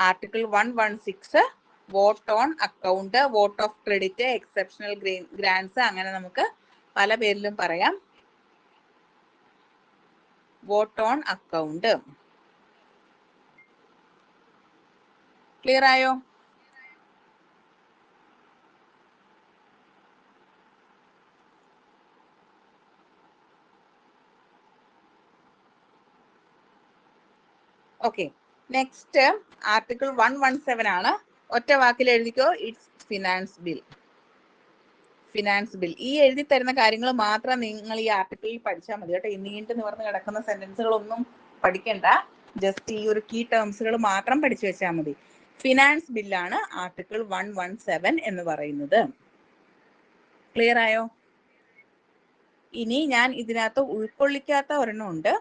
Article 116 vote on account, vote of credit, exceptional grants, അങ്ങനെ നമുക്ക് പല പേരിലും പറയാം. Vote on account. ക്ലിയർ ആയോ? ഓക്കെ. നെക്സ്റ്റ് ആർട്ടിക്കിൾ 117 ആണ്. ഒറ്റ വാക്കിൽ എഴുതിക്കോ, it's finance bill. Finance bill. ഈ എഴുതി തരുന്ന കാര്യങ്ങൾ മാത്രം നിങ്ങൾ ഈ ആർട്ടിക്കിളിൽ പഠിച്ചാൽ മതി കേട്ടോ. ഈ നീണ്ടു നിവർന്ന് കിടക്കുന്ന സെന്റൻസുകളൊന്നും പഠിക്കണ്ട. ജസ്റ്റ് ഈ ഒരു കീ ടേംസുകൾ മാത്രം പഠിച്ചു വെച്ചാൽ മതി. ഫിനാൻസ് ബില്ലാണ് ആർട്ടിക്കിൾ 117 എന്ന് പറയുന്നത്. ക്ലിയർ ആയോ? ഇനി ഞാൻ ഇതിനകത്ത് ഉൾക്കൊള്ളിക്കാത്ത ഒരെണ്ണം ഉണ്ട്,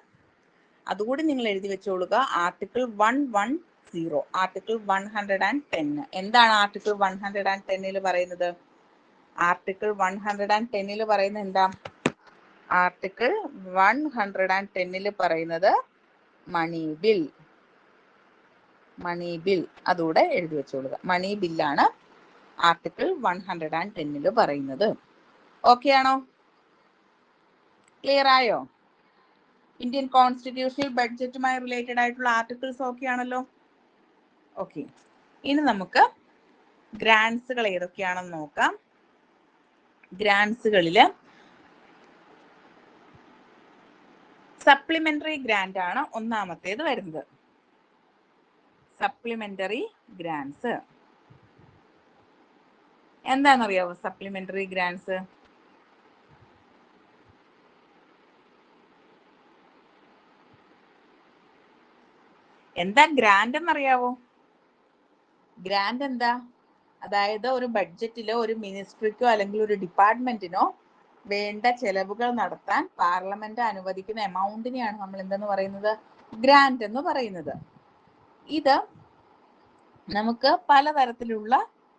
അതുകൂടി നിങ്ങൾ എഴുതി വെച്ചോളുക. ആർട്ടിക്കിൾ 110. ആർട്ടിക്കിൾ 110. എന്താണ് ആർട്ടിക്കിൾ 110 പറയുന്നത്? ആർട്ടിക്കിൾ 110 പറയുന്നത് എന്താ? ആർട്ടിക്കിൾ 110 പറയുന്നത് മണി ബിൽ. മണി ബിൽ അതുകൂടെ എഴുതി വെച്ചോളുക. മണി ബില്ലാണ് ആർട്ടിക്കിൾ 110 പറയുന്നത്. ഓക്കെ ആണോ? ക്ലിയർ ആയോ? ഇന്ത്യൻ കോൺസ്റ്റിറ്റ്യൂഷണൽ ബഡ്ജറ്റുമായി റിലേറ്റഡ് ആയിട്ടുള്ള ആർട്ടിക്കിൾസ് ഓക്കെ ആണല്ലോ? ഓക്കെ. ഇനി നമുക്ക് ഗ്രാൻസുകൾ ഏതൊക്കെയാണെന്ന് നോക്കാം. ഗ്രാൻസുകളില് സപ്ലിമെന്ററി ഗ്രാന്റ് ആണ് ഒന്നാമത്തേത് വരുന്നത്. സപ്ലിമെന്ററി ഗ്രാൻസ് എന്താണെന്നറിയാവോ? സപ്ലിമെന്ററി ഗ്രാൻസ് എന്താ ഗ്രാന്റ് എന്നറിയാവോ? ഗ്രാന്റ് എന്താ? അതായത് ഒരു ബഡ്ജറ്റിലോ ഒരു മിനിസ്ട്രിക്കോ അല്ലെങ്കിൽ ഒരു ഡിപ്പാർട്ട്മെന്റിനോ വേണ്ട ചെലവുകൾ നടത്താൻ പാർലമെന്റ് അനുവദിക്കുന്ന എമൗണ്ടിനെയാണ് നമ്മൾ എന്തെന്ന് പറയുന്നത്? ഗ്രാന്റ് എന്ന് പറയുന്നത്. ഇത് നമുക്ക് പലതരത്തിലുള്ള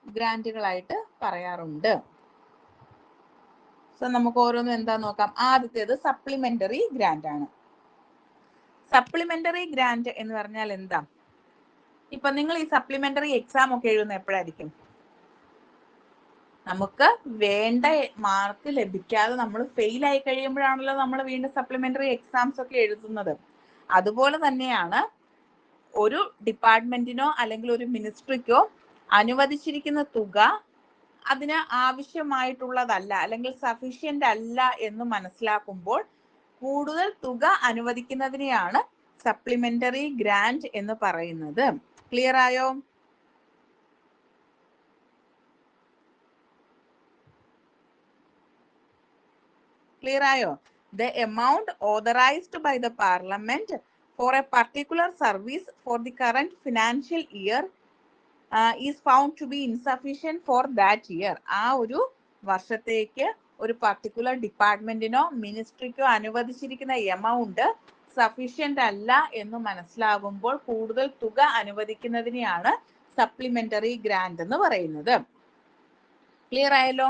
ഗ്രാന്റുകളായിട്ട് പറയാറുണ്ട്. സോ നമുക്ക് ഓരോന്നും എന്താ നോക്കാം. ആദ്യത്തേത് സപ്ലിമെന്ററി ഗ്രാന്റ് ആണ്. സപ്ലിമെന്ററി ഗ്രാന്റ് എന്ന് പറഞ്ഞാൽ എന്താ? ഇപ്പൊ നിങ്ങൾ ഈ സപ്ലിമെന്ററി എക്സാം ഒക്കെ എഴുതുന്ന എപ്പോഴായിരിക്കും? നമുക്ക് വേണ്ട മാർക്ക് ലഭിക്കാതെ നമ്മൾ ഫെയിൽ ആയി കഴിയുമ്പോഴാണല്ലോ നമ്മൾ വീണ്ടും സപ്ലിമെന്ററി എക്സാംസ് ഒക്കെ എഴുതുന്നത്. അതുപോലെ തന്നെയാണ് ഒരു ഡിപ്പാർട്ട്മെന്റിനോ അല്ലെങ്കിൽ ഒരു മിനിസ്ട്രിക്കോ അനുവദിച്ചിരിക്കുന്ന തുക അതിന് ആവശ്യമായിട്ടുള്ളതല്ല അല്ലെങ്കിൽ സഫീഷ്യന്റ് അല്ല എന്ന് മനസ്സിലാക്കുമ്പോൾ കൂടുതൽ തുക അനുവദിക്കുന്നതിനെയാണ് സപ്ലിമെന്ററി ഗ്രാന്റ് എന്ന് പറയുന്നത്. ക്ലിയർ ആയോ? Clear ആയോ? The amount authorized by the parliament for a particular service for the current financial year is found to be insufficient for that year. ആ ഒരു വർഷത്തേക്ക് ഒരു പർട്ടിക്കുലർ ഡിപ്പാർട്ട്മെന്റിനോ മിനിസ്ട്രിക്കോ അനുവദിച്ചിരിക്കുന്ന എമൗണ്ട് സഫീഷ്യന്റ് അല്ല എന്ന് മനസ്സിലാകുമ്പോൾ കൂടുതൽ തുക അനുവദിക്കുന്നതിനെയാണ് സപ്ലിമെന്ററി ഗ്രാന്റ് എന്ന് പറയുന്നത്. ക്ലിയർ ആയല്ലോ?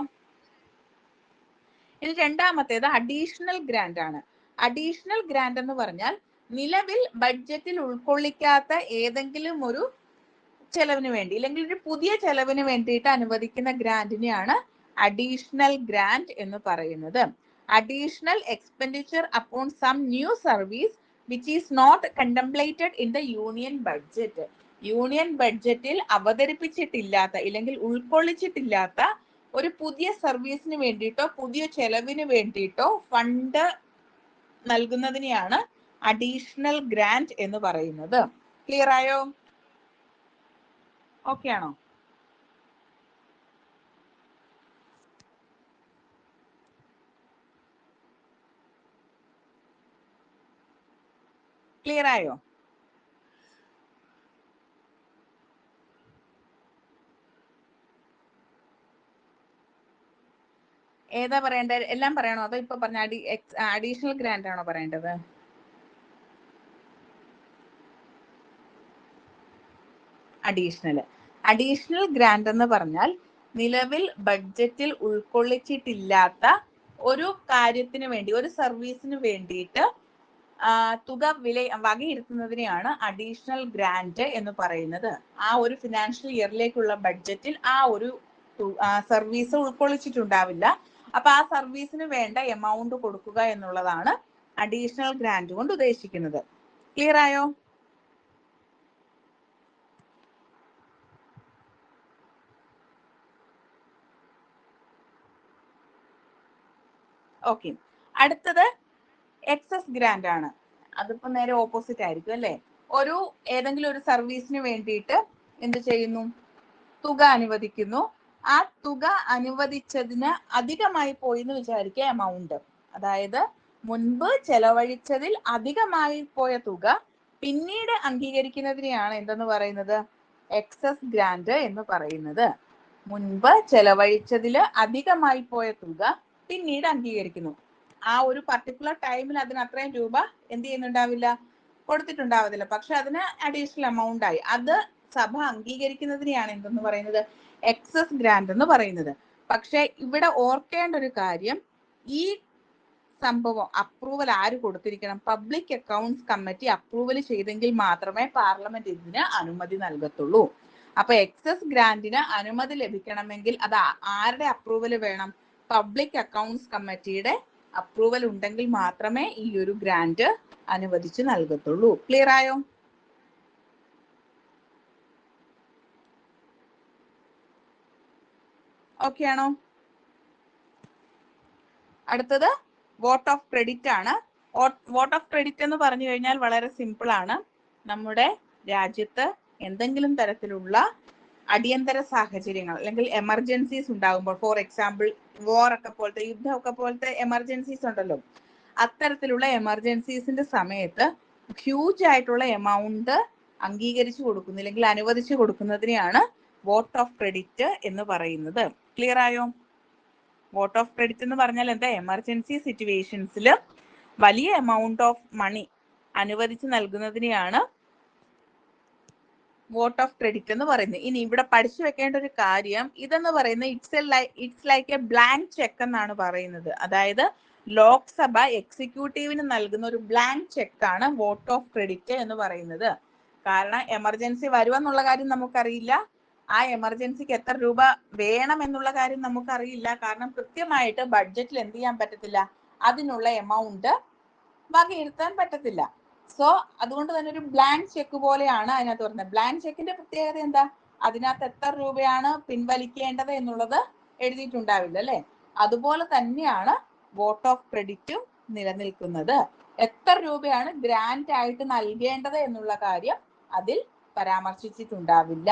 ഇനി രണ്ടാമത്തേത് അഡീഷണൽ ഗ്രാന്റ് ആണ്. അഡീഷണൽ ഗ്രാന്റ് എന്ന് പറഞ്ഞാൽ നിലവിൽ ബഡ്ജറ്റിൽ ഉൾക്കൊള്ളിക്കാത്ത ഏതെങ്കിലും ഒരു ചെലവിന് വേണ്ടി അല്ലെങ്കിൽ ഒരു പുതിയ ചെലവിന് വേണ്ടിയിട്ട് അനുവദിക്കുന്ന ഗ്രാന്റിനെയാണ് അഡീഷണൽ ഗ്രാന്റ് എന്ന് പറയുന്നത്. Additional expenditure upon some new service which is not contemplated in the union budget. Union ബഡ്ജറ്റിൽ അവതരിപ്പിച്ചിട്ടില്ലാത്ത അല്ലെങ്കിൽ ഉൾക്കൊള്ളിച്ചിട്ടില്ലാത്ത ഒരു പുതിയ സർവീസിന് വേണ്ടിയിട്ടോ പുതിയ ചെലവിന് വേണ്ടിയിട്ടോ ഫണ്ട് നൽകുന്നതിനെയാണ് അഡീഷണൽ ഗ്രാന്റ് എന്ന് പറയുന്നത്. ക്ലിയർ ആയോ? ഓക്കെ ആണോ? ക്ലിയർ ആയോ? ഏതാ പറയേണ്ടത്? എല്ലാം പറയണോ അതോ ഇപ്പൊ പറഞ്ഞ അഡീഷണൽ ഗ്രാന്റ് ആണോ പറയേണ്ടത്? അഡീഷണൽ ഗ്രാന്റ് എന്ന് പറഞ്ഞാൽ നിലവിൽ ബഡ്ജറ്റിൽ ഉൾക്കൊള്ളിച്ചിട്ടില്ലാത്ത ഒരു കാര്യത്തിന് വേണ്ടി ഒരു സർവീസിന് വേണ്ടിയിട്ട് തുക വകയിരുത്തുന്നതിനെയാണ് അഡീഷണൽ ഗ്രാന്റ് എന്ന് പറയുന്നത്. ആ ഒരു ഫിനാൻഷ്യൽ ഇയറിലേക്കുള്ള ബഡ്ജറ്റിൽ ആ ഒരു സർവീസ് ഉൾക്കൊള്ളിച്ചിട്ടുണ്ടാവില്ല. അപ്പൊ ആ സർവീസിന് വേണ്ട എമൗണ്ട് കൊടുക്കുക എന്നുള്ളതാണ് അഡീഷണൽ ഗ്രാന്റ് കൊണ്ട് ഉദ്ദേശിക്കുന്നത്. ക്ലിയർ ആയോ? ഓക്കെ. അടുത്തത് എക്സസ് ഗ്രാന്റ് ആണ്. അതിപ്പോ നേരെ ഓപ്പോസിറ്റ് ആയിരിക്കും അല്ലെ? ഏതെങ്കിലും ഒരു സർവീസിന് വേണ്ടിയിട്ട് എന്ത് ചെയ്യുന്നു? തുക അനുവദിക്കുന്നു. ആ തുക അനുവദിച്ചതിന് അധികമായി പോയി എന്ന് വിചാരിക്കുക എമൗണ്ട്. അതായത് മുൻപ് ചെലവഴിച്ചതിൽ അധികമായി പോയ തുക പിന്നീട് അംഗീകരിക്കുന്നതിനെയാണ് എന്തെന്ന് പറയുന്നത്? എക്സസ് ഗ്രാന്റ് എന്ന് പറയുന്നത്. മുൻപ് ചെലവഴിച്ചതിൽ അധികമായി പോയ തുക പിന്നീട് അംഗീകരിക്കുന്നു. ആ ഒരു പർട്ടിക്കുലർ ടൈമിൽ അതിന് അത്രയും രൂപ എന്ത് ചെയ്യുന്നുണ്ടാവില്ല, കൊടുത്തിട്ടുണ്ടാവത്തില്ല. പക്ഷെ അതിന് അഡീഷണൽ എമൗണ്ട് ആയി. അത് സഭ അംഗീകരിക്കുന്നതിനെയാണ് എന്തെന്ന് പറയുന്നത്? എക്സസ് ഗ്രാന്റ് എന്ന് പറയുന്നത്. പക്ഷെ ഇവിടെ ഓർക്കേണ്ട ഒരു കാര്യം, ഈ സംഭവം അപ്രൂവൽ ആര് കൊടുത്തിരിക്കണം? പബ്ലിക് അക്കൗണ്ട്സ് കമ്മിറ്റി അപ്രൂവൽ ചെയ്തെങ്കിൽ മാത്രമേ പാർലമെന്റ് ഇതിന് അനുമതി നൽകത്തുള്ളൂ. അപ്പൊ എക്സസ് ഗ്രാന്റിന് അനുമതി ലഭിക്കണമെങ്കിൽ അത് ആരുടെ അപ്രൂവൽ വേണം? പബ്ലിക് അക്കൗണ്ട്സ് കമ്മിറ്റിയുടെ അപ്രൂവൽ ഉണ്ടെങ്കിൽ മാത്രമേ ഈ ഒരു ഗ്രാന്റ് അനുവദിച്ച് നൽകത്തുള്ളൂ. ക്ലിയർ ആയോ? ഓക്കെ ആണോ? അടുത്തത് വോട്ട് ഓഫ് ക്രെഡിറ്റ് ആണ്. വോട്ട് ഓഫ് ക്രെഡിറ്റ് എന്ന് പറഞ്ഞു കഴിഞ്ഞാൽ വളരെ സിമ്പിൾ ആണ്. നമ്മുടെ രാജ്യത്ത് എന്തെങ്കിലും തരത്തിലുള്ള അടിയന്തര സാഹചര്യങ്ങൾ അല്ലെങ്കിൽ എമർജൻസീസ് ഉണ്ടാകുമ്പോൾ, ഫോർ എക്സാമ്പിൾ വോർ ഒക്കെ പോലത്തെ, യുദ്ധമൊക്കെ പോലത്തെ എമർജൻസീസ് ഉണ്ടല്ലോ, അത്തരത്തിലുള്ള എമർജൻസീസിന്റെ സമയത്ത് ഹ്യൂജ് ആയിട്ടുള്ള എമൗണ്ട് അംഗീകരിച്ചു കൊടുക്കുന്നു അല്ലെങ്കിൽ അനുവദിച്ചു കൊടുക്കുന്നതിനെയാണ് വോട്ട് ഓഫ് ക്രെഡിറ്റ് എന്ന് പറയുന്നത്. ക്ലിയർ ആയോ? വോട്ട് ഓഫ് ക്രെഡിറ്റ് എന്ന് പറഞ്ഞാൽ എന്താ? എമർജൻസി സിറ്റുവേഷൻസിൽ വലിയ എമൗണ്ട് ഓഫ് മണി അനുവദിച്ചു നൽകുന്നതിനെയാണ് വോട്ട് ഓഫ് ക്രെഡിറ്റ് എന്ന് പറയുന്നത്. ഇനി ഇവിടെ പഠിച്ചു വെക്കേണ്ട ഒരു കാര്യം, ഇതെന്ന് പറയുന്നത് it's like A blank cheque എന്നാണ് പറയുന്നത്. അതായത് ലോക്സഭ എക്സിക്യൂട്ടീവിന് നൽകുന്ന ഒരു ബ്ലാങ്ക് ചെക്കാണ് വോട്ട് ഓഫ് ക്രെഡിറ്റ് എന്ന് പറയുന്നത്. കാരണം എമർജൻസി വരുമെന്നുള്ള കാര്യം നമുക്കറിയില്ല, ആ എമർജൻസിക്ക് എത്ര രൂപ വേണം എന്നുള്ള കാര്യം നമുക്കറിയില്ല. കാരണം കൃത്യമായിട്ട് ബഡ്ജറ്റിൽ എന്ത് ചെയ്യാൻ പറ്റത്തില്ല, അതിനുള്ള എമൗണ്ട് വകയിരുത്താൻ പറ്റത്തില്ല. സോ അതുകൊണ്ട് തന്നെ ഒരു ബ്ലാങ്ക് ചെക്ക് പോലെയാണ് അതിനകത്ത് പറയുന്നത്. ബ്ലാങ്ക് ചെക്കിന്റെ പ്രത്യേകത എന്താ? അതിനകത്ത് എത്ര രൂപയാണ് പിൻവലിക്കേണ്ടത് എന്നുള്ളത് എഴുതിയിട്ടുണ്ടാവില്ല അല്ലെ? അതുപോലെ തന്നെയാണ് വോട്ട് ഓഫ് ക്രെഡിറ്റും നിലനിൽക്കുന്നത്. എത്ര രൂപയാണ് ഗ്രാന്റ് ആയിട്ട് നൽകേണ്ടത് എന്നുള്ള കാര്യം അതിൽ പരാമർശിച്ചിട്ടുണ്ടാവില്ല.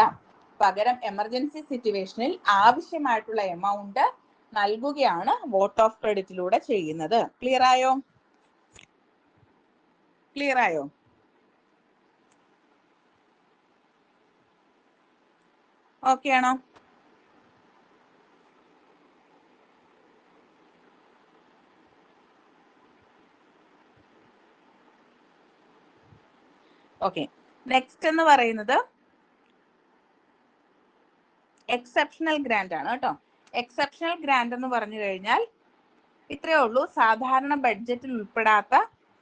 പകരം എമർജൻസി സിറ്റുവേഷനിൽ ആവശ്യമായിട്ടുള്ള എമൗണ്ട് നൽകുകയാണ് വോട്ട് ഓഫ് ക്രെഡിറ്റിലൂടെ ചെയ്യുന്നത്. ക്ലിയർ ആയോ? ക്ലിയർ ആയോ? ഓക്കെ ആണോ? ഓക്കെ, നെക്സ്റ്റ് എന്ന് പറയുന്നത് എക്സെപ്ഷണൽ ഗ്രാന്റ് ആണ് കേട്ടോ. എക്സെപ്ഷണൽ ഗ്രാന്റ് എന്ന് പറഞ്ഞു കഴിഞ്ഞാൽ ഇത്രയേ ഉള്ളൂ. സാധാരണ ബഡ്ജറ്റിൽ ഉൾപ്പെടാത്ത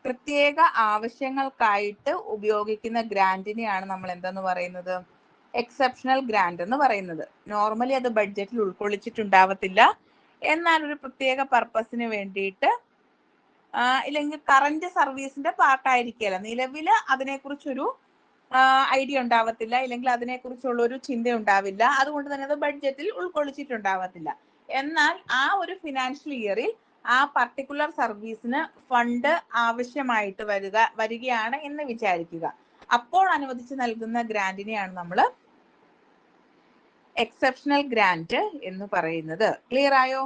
പ്രത്യേക ആവശ്യങ്ങൾക്കായിട്ട് ഉപയോഗിക്കുന്ന ഗ്രാന്റിനെയാണ് നമ്മൾ എന്തെന്ന് പറയുന്നത്? എക്സെപ്ഷണൽ ഗ്രാന്റ് എന്ന് പറയുന്നത്. നോർമലി അത് ബഡ്ജറ്റിൽ ഉൾക്കൊള്ളിച്ചിട്ടുണ്ടാവത്തില്ല, എന്നാൽ ഒരു പ്രത്യേക പർപ്പസിന് വേണ്ടിയിട്ട് ഇല്ലെങ്കിൽ കറന്റ് സർവീസിന്റെ പാർട്ടായിരിക്കില്ല, നിലവില് അതിനെക്കുറിച്ചൊരു ഐഡിയ ഉണ്ടാവത്തില്ല, ഇല്ലെങ്കിൽ അതിനെക്കുറിച്ചുള്ള ഒരു ചിന്ത ഉണ്ടാവില്ല, അതുകൊണ്ട് തന്നെ അത് ബഡ്ജറ്റിൽ ഉൾക്കൊള്ളിച്ചിട്ടുണ്ടാവത്തില്ല. എന്നാൽ ആ ഒരു ഫിനാൻഷ്യൽ ഇയറിൽ ആ പർട്ടിക്കുലർ സർവീസിന് ഫണ്ട് ആവശ്യമായിട്ട് വരികയാണ് എന്ന് വിചാരിക്കുക. അപ്പോൾ അനുവദിച്ച് നൽകുന്ന ഗ്രാന്റിനെയാണ് നമ്മൾ എക്സെപ്ഷണൽ ഗ്രാന്റ് എന്ന് പറയുന്നത്. ക്ലിയർ ആയോ?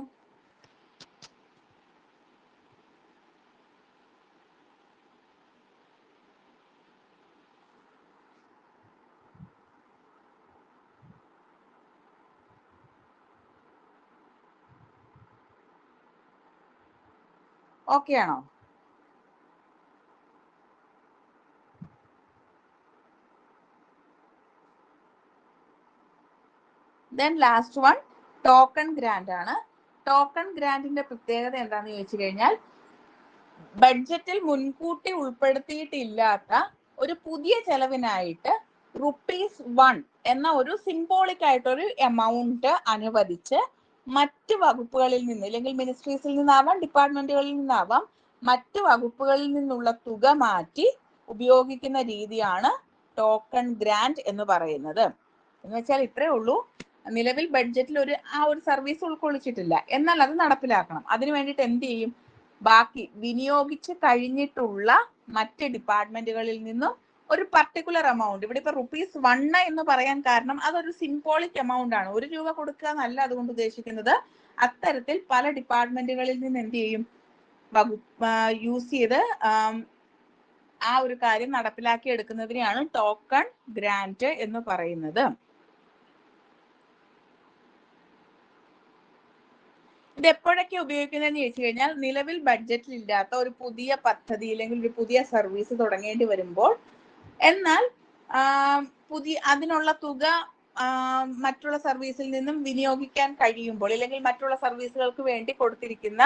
ഓക്കെ ആണോ? Then last one token grant ആണ്. ടോക്കൺ ഗ്രാന്റിന്റെ പ്രത്യേകത എന്താണെന്ന് ചോദിച്ചു കഴിഞ്ഞാൽ ബഡ്ജറ്റിൽ മുൻകൂട്ടി ഉൾപ്പെടുത്തിയിട്ടില്ലാത്ത ഒരു പുതിയ ചെലവിനായിട്ട് ₹1 എന്ന ഒരു സിംബോളിക് ആയിട്ടൊരു എമൗണ്ട് അനുവദിച്ച് മറ്റ് വകുപ്പുകളിൽ നിന്ന്, അല്ലെങ്കിൽ മിനിസ്ട്രീസിൽ നിന്നാവാം, ഡിപ്പാർട്ട്മെന്റുകളിൽ നിന്നാവാം, മറ്റ് വകുപ്പുകളിൽ നിന്നുള്ള തുക മാറ്റി ഉപയോഗിക്കുന്ന രീതിയാണ് ടോക്കൺ ഗ്രാന്റ് എന്ന് പറയുന്നത്. എന്ന് വെച്ചാൽ ഇത്രയേ ഉള്ളൂ, നിലവിൽ ബഡ്ജറ്റിൽ ആ ഒരു സർവീസ് ഉൾക്കൊള്ളിച്ചിട്ടില്ല, എന്നാൽ അത് നടപ്പിലാക്കണം. അതിനു വേണ്ടിയിട്ട് എന്ത് ചെയ്യും? ബാക്കി വിനിയോഗിച്ച് കഴിഞ്ഞിട്ടുള്ള മറ്റ് ഡിപ്പാർട്ട്മെന്റുകളിൽ നിന്നും ഒരു പർട്ടിക്കുലർ എമൗണ്ട്, ഇവിടെ ഇപ്പൊ ₹1 എന്ന് പറയാൻ കാരണം അതൊരു സിംബോളിക് എമൗണ്ട് ആണ്. ₹1 കൊടുക്കുക എന്നല്ല അതുകൊണ്ട് ഉദ്ദേശിക്കുന്നത്. അത്തരത്തിൽ പല ഡിപ്പാർട്ട്മെന്റുകളിൽ നിന്ന് എന്ത് ചെയ്യും? യൂസ് ചെയ്ത് ആ ഒരു കാര്യം നടപ്പിലാക്കി എടുക്കുന്നതിനെയാണ് ടോക്കൺ ഗ്രാന്റ് എന്ന് പറയുന്നത്. ഇത് എപ്പോഴൊക്കെ ഉപയോഗിക്കുന്നതെന്ന് ചോദിച്ചു കഴിഞ്ഞാൽ നിലവിൽ ബഡ്ജറ്റിൽ ഇല്ലാത്ത ഒരു പുതിയ പദ്ധതി അല്ലെങ്കിൽ ഒരു പുതിയ സർവീസ് തുടങ്ങേണ്ടി വരുമ്പോൾ, എന്നാൽ അതിനുള്ള തുക മറ്റുള്ള സർവീസിൽ നിന്നും വിനിയോഗിക്കാൻ കഴിയുമ്പോൾ, അല്ലെങ്കിൽ മറ്റുള്ള സർവീസുകൾക്ക് വേണ്ടി കൊടുത്തിരിക്കുന്ന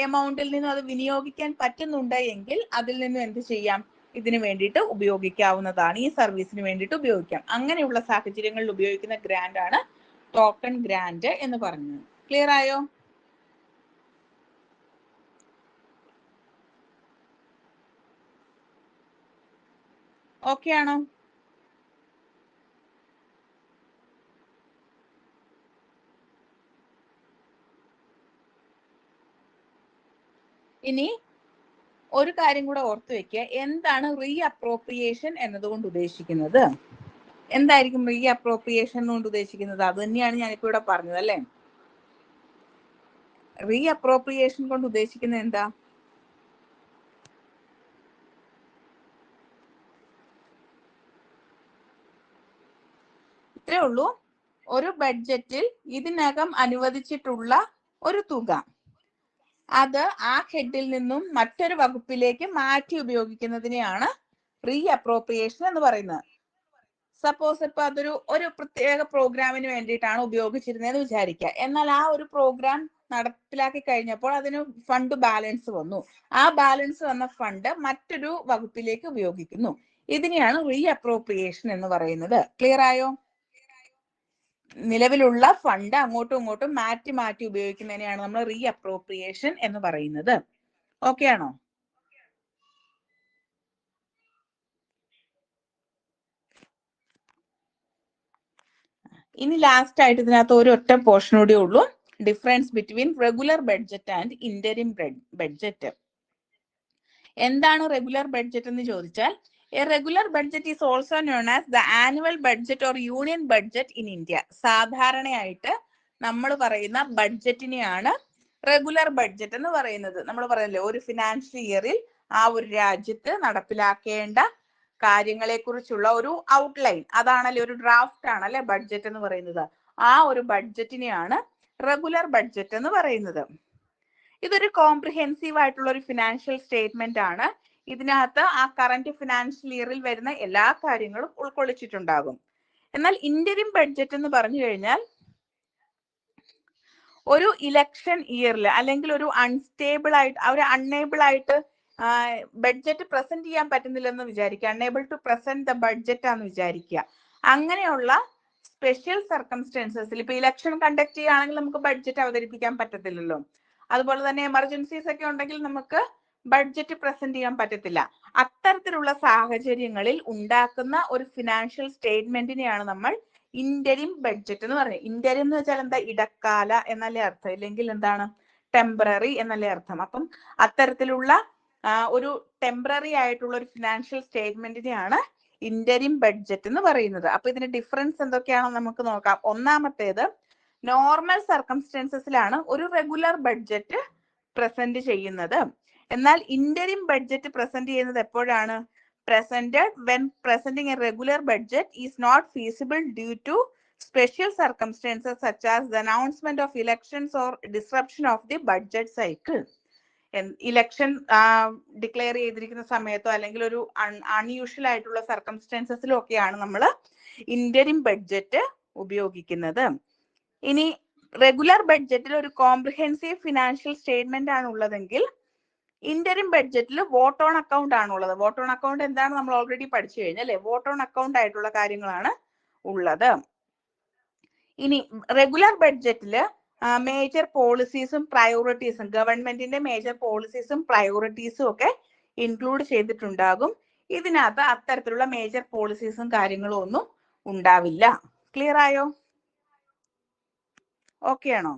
എമൗണ്ടിൽ നിന്നും അത് വിനിയോഗിക്കാൻ പറ്റുന്നുണ്ട് എങ്കിൽ അതിൽ നിന്നും എന്ത് ചെയ്യാം? ഇതിനു വേണ്ടിയിട്ട് ഉപയോഗിക്കാവുന്നതാണ്, ഈ സർവീസിന് വേണ്ടിയിട്ട് ഉപയോഗിക്കാം. അങ്ങനെയുള്ള സാഹചര്യങ്ങളിൽ ഉപയോഗിക്കുന്ന ഗ്രാന്റ് ആണ് ടോക്കൺ ഗ്രാന്റ് എന്ന് പറഞ്ഞത്. ക്ലിയർ ആയോ? ഓക്കെ ആണോ? ഇനി ഒരു കാര്യം കൂടെ ഓർത്തു വെക്കുക, എന്താണ് റീ അപ്രോപ്രിയേഷൻ എന്നതുകൊണ്ട് ഉദ്ദേശിക്കുന്നത്? എന്തായിരിക്കും റീ അപ്രോപ്രിയേഷൻ കൊണ്ട് ഉദ്ദേശിക്കുന്നത്? അത് തന്നെയാണ് ഞാനിപ്പോ ഇവിടെ പറഞ്ഞത് അല്ലേ? റീ അപ്രോപ്രിയേഷൻ കൊണ്ട് ഉദ്ദേശിക്കുന്നത് എന്താ? ഉള്ളൂ, ഒരു ബഡ്ജറ്റിൽ ഇതിനകം അനുവദിച്ചിട്ടുള്ള ഒരു തുക അത് ആ ഹെഡിൽ നിന്നും മറ്റൊരു വകുപ്പിലേക്ക് മാറ്റി ഉപയോഗിക്കുന്നതിനെയാണ് റീ അപ്രോപ്രിയേഷൻ എന്ന് പറയുന്നത്. സപ്പോസ് ഇപ്പൊ ഒരു പ്രത്യേക പ്രോഗ്രാമിന് വേണ്ടിയിട്ടാണ് ഉപയോഗിച്ചിരുന്നതെന്ന് വിചാരിക്കുക. എന്നാൽ ആ ഒരു പ്രോഗ്രാം നടപ്പിലാക്കി കഴിഞ്ഞപ്പോൾ അതിന് ഫണ്ട് ബാലൻസ് വന്നു. ആ ബാലൻസ് വന്ന ഫണ്ട് മറ്റൊരു വകുപ്പിലേക്ക് ഉപയോഗിക്കുന്നു. ഇതിനെയാണ് റീ അപ്രോപ്രിയേഷൻ എന്ന് പറയുന്നത്. ക്ലിയർ ആയോ? നിലവിലുള്ള ഫണ്ട് അങ്ങോട്ടും ഇങ്ങോട്ടും മാറ്റി മാറ്റി ഉപയോഗിക്കുന്നതിനെയാണ് നമ്മൾ റീ അപ്രോപ്രിയേഷൻ എന്ന് പറയുന്നത്. ഓക്കെ ആണോ? ഇനി ലാസ്റ്റ് ആയിട്ട് ഇതിനകത്ത് ഒരു ഒറ്റ പോർഷൻ കൂടി ഉള്ളൂ, difference between regular budget and interim budget. എന്താണ് റെഗുലർ ബഡ്ജറ്റ് എന്ന് ചോദിച്ചാൽ, A regular budget is also known as the annual budget or union budget in India. സാധാരണയായിട്ട് നമ്മൾ പറയുന്ന ബഡ്ജറ്റിനെയാണ് റെഗുലർ ബഡ്ജറ്റ് എന്ന് പറയുന്നത്. നമ്മൾ പറയല്ലോ ഒരു ഫിനാൻഷ്യൽ ഇയറിൽ ആ ഒരു രാജ്യത്ത് നടപ്പിലാക്കേണ്ട കാര്യങ്ങളെ കുറിച്ചുള്ള ഒരു ഔട്ട്ലൈൻ, അതാണല്ലേ ഒരു ഡ്രാഫ്റ്റ് ആണല്ലേ ബഡ്ജറ്റ് എന്ന് പറയുന്നത്. ആ ഒരു ബഡ്ജറ്റിനെയാണ് റെഗുലർ ബഡ്ജറ്റ് എന്ന് പറയുന്നത്. ഇതൊരു കോംപ്രിഹെൻസീവ് ആയിട്ടുള്ള ഒരു ഫിനാൻഷ്യൽ സ്റ്റേറ്റ്മെന്റ് ആണ്. ഇതിനകത്ത് ആ കറന്റ് ഫിനാൻഷ്യൽ ഇയറിൽ വരുന്ന എല്ലാ കാര്യങ്ങളും ഉൾക്കൊള്ളിച്ചിട്ടുണ്ടാകും. എന്നാൽ ഇന്ററിം ബഡ്ജറ്റ് എന്ന് പറഞ്ഞു കഴിഞ്ഞാൽ ഒരു ഇലക്ഷൻ ഇയറിൽ അല്ലെങ്കിൽ ഒരു അൺഎബിൾ ആയിട്ട് ബഡ്ജറ്റ് പ്രസന്റ് ചെയ്യാൻ പറ്റുന്നില്ലെന്ന് വിചാരിക്കുക, unable to present the budget ആണെന്ന് വിചാരിക്കുക. അങ്ങനെയുള്ള സ്പെഷ്യൽ സർക്കംസ്റ്റൻസസിൽ ഇപ്പൊ ഇലക്ഷൻ കണ്ടക്ട് ചെയ്യുകയാണെങ്കിൽ നമുക്ക് ബഡ്ജറ്റ് അവതരിപ്പിക്കാൻ പറ്റത്തില്ലല്ലോ. അതുപോലെ തന്നെ എമർജൻസീസ് ഒക്കെ ഉണ്ടെങ്കിൽ നമുക്ക് ബഡ്ജറ്റ് പ്രസന്റ് ചെയ്യാൻ പറ്റത്തില്ല. അത്തരത്തിലുള്ള സാഹചര്യങ്ങളിൽ ഉണ്ടാക്കുന്ന ഒരു ഫിനാൻഷ്യൽ സ്റ്റേറ്റ്മെന്റിനെയാണ് നമ്മൾ ഇന്ററിം ബഡ്ജറ്റ് എന്ന് പറയുന്നത്. ഇന്ററിം എന്ന് വെച്ചാൽ എന്താ? ഇടക്കാല എന്നല്ലേ അർത്ഥം, ഇല്ലെങ്കിൽ എന്താണ്? ടെമ്പററി എന്നല്ലേ അർത്ഥം. അപ്പം അത്തരത്തിലുള്ള ഒരു ടെമ്പററി ആയിട്ടുള്ള ഒരു ഫിനാൻഷ്യൽ സ്റ്റേറ്റ്മെന്റിനെയാണ് ഇന്ററിം ബഡ്ജറ്റ് എന്ന് പറയുന്നത്. അപ്പൊ ഇതിന്റെ ഡിഫറൻസ് എന്തൊക്കെയാണെന്ന് നമുക്ക് നോക്കാം. ഒന്നാമത്തേത്, നോർമൽ സർക്കംസ്റ്റൻസസിലാണ് ഒരു റെഗുലർ ബഡ്ജറ്റ് പ്രസന്റ് ചെയ്യുന്നത്. എന്നാൽ ഇന്ററിം ബഡ്ജറ്റ് പ്രസന്റ് ചെയ്യുന്നത് എപ്പോഴാണ്? presented when presenting a regular budget is not feasible due to special circumstances such as the announcement of elections or disruption of the budget cycle. Election declare ചെയ്തിരിക്കുന്ന സമയത്തോ അല്ലെങ്കിൽ ഒരു unusual ആയിട്ടുള്ള സർക്കംസ്റ്റൻസസിലോ ഒക്കെയാണ് നമ്മൾ interim budget ഉപയോഗിക്കുന്നത്. ഇനി റെഗുലർ ബഡ്ജറ്റിൽ ഒരു കോംപ്രിഹെൻസീവ് ഫിനാൻഷ്യൽ സ്റ്റേറ്റ്മെന്റ് ആണ് ഉള്ളതെങ്കിൽ ഇന്ററിം ബഡ്ജറ്റിൽ വോട്ട് ഓൺ അക്കൗണ്ട് ആണുള്ളത്. വോട്ട് ഓൺ അക്കൗണ്ട് എന്താണ് നമ്മൾ ഓൾറെഡി പഠിച്ചു കഴിഞ്ഞാൽ അല്ലെ? വോട്ട് ഓൺ അക്കൗണ്ട് ആയിട്ടുള്ള കാര്യങ്ങളാണ് ഉള്ളത്. ഇനി റെഗുലർ ബഡ്ജറ്റില് മേജർ പോളിസീസും പ്രയോറിറ്റീസും, ഗവൺമെന്റിന്റെ മേജർ പോളിസീസും പ്രയോറിറ്റീസും ഒക്കെ ഇൻക്ലൂഡ് ചെയ്തിട്ടുണ്ടാകും. ഇതിനകത്ത് അത്തരത്തിലുള്ള മേജർ പോളിസീസും കാര്യങ്ങളും ഒന്നും ഉണ്ടാവില്ല. ക്ലിയർ ആയോ? ഓക്കെ ആണോ?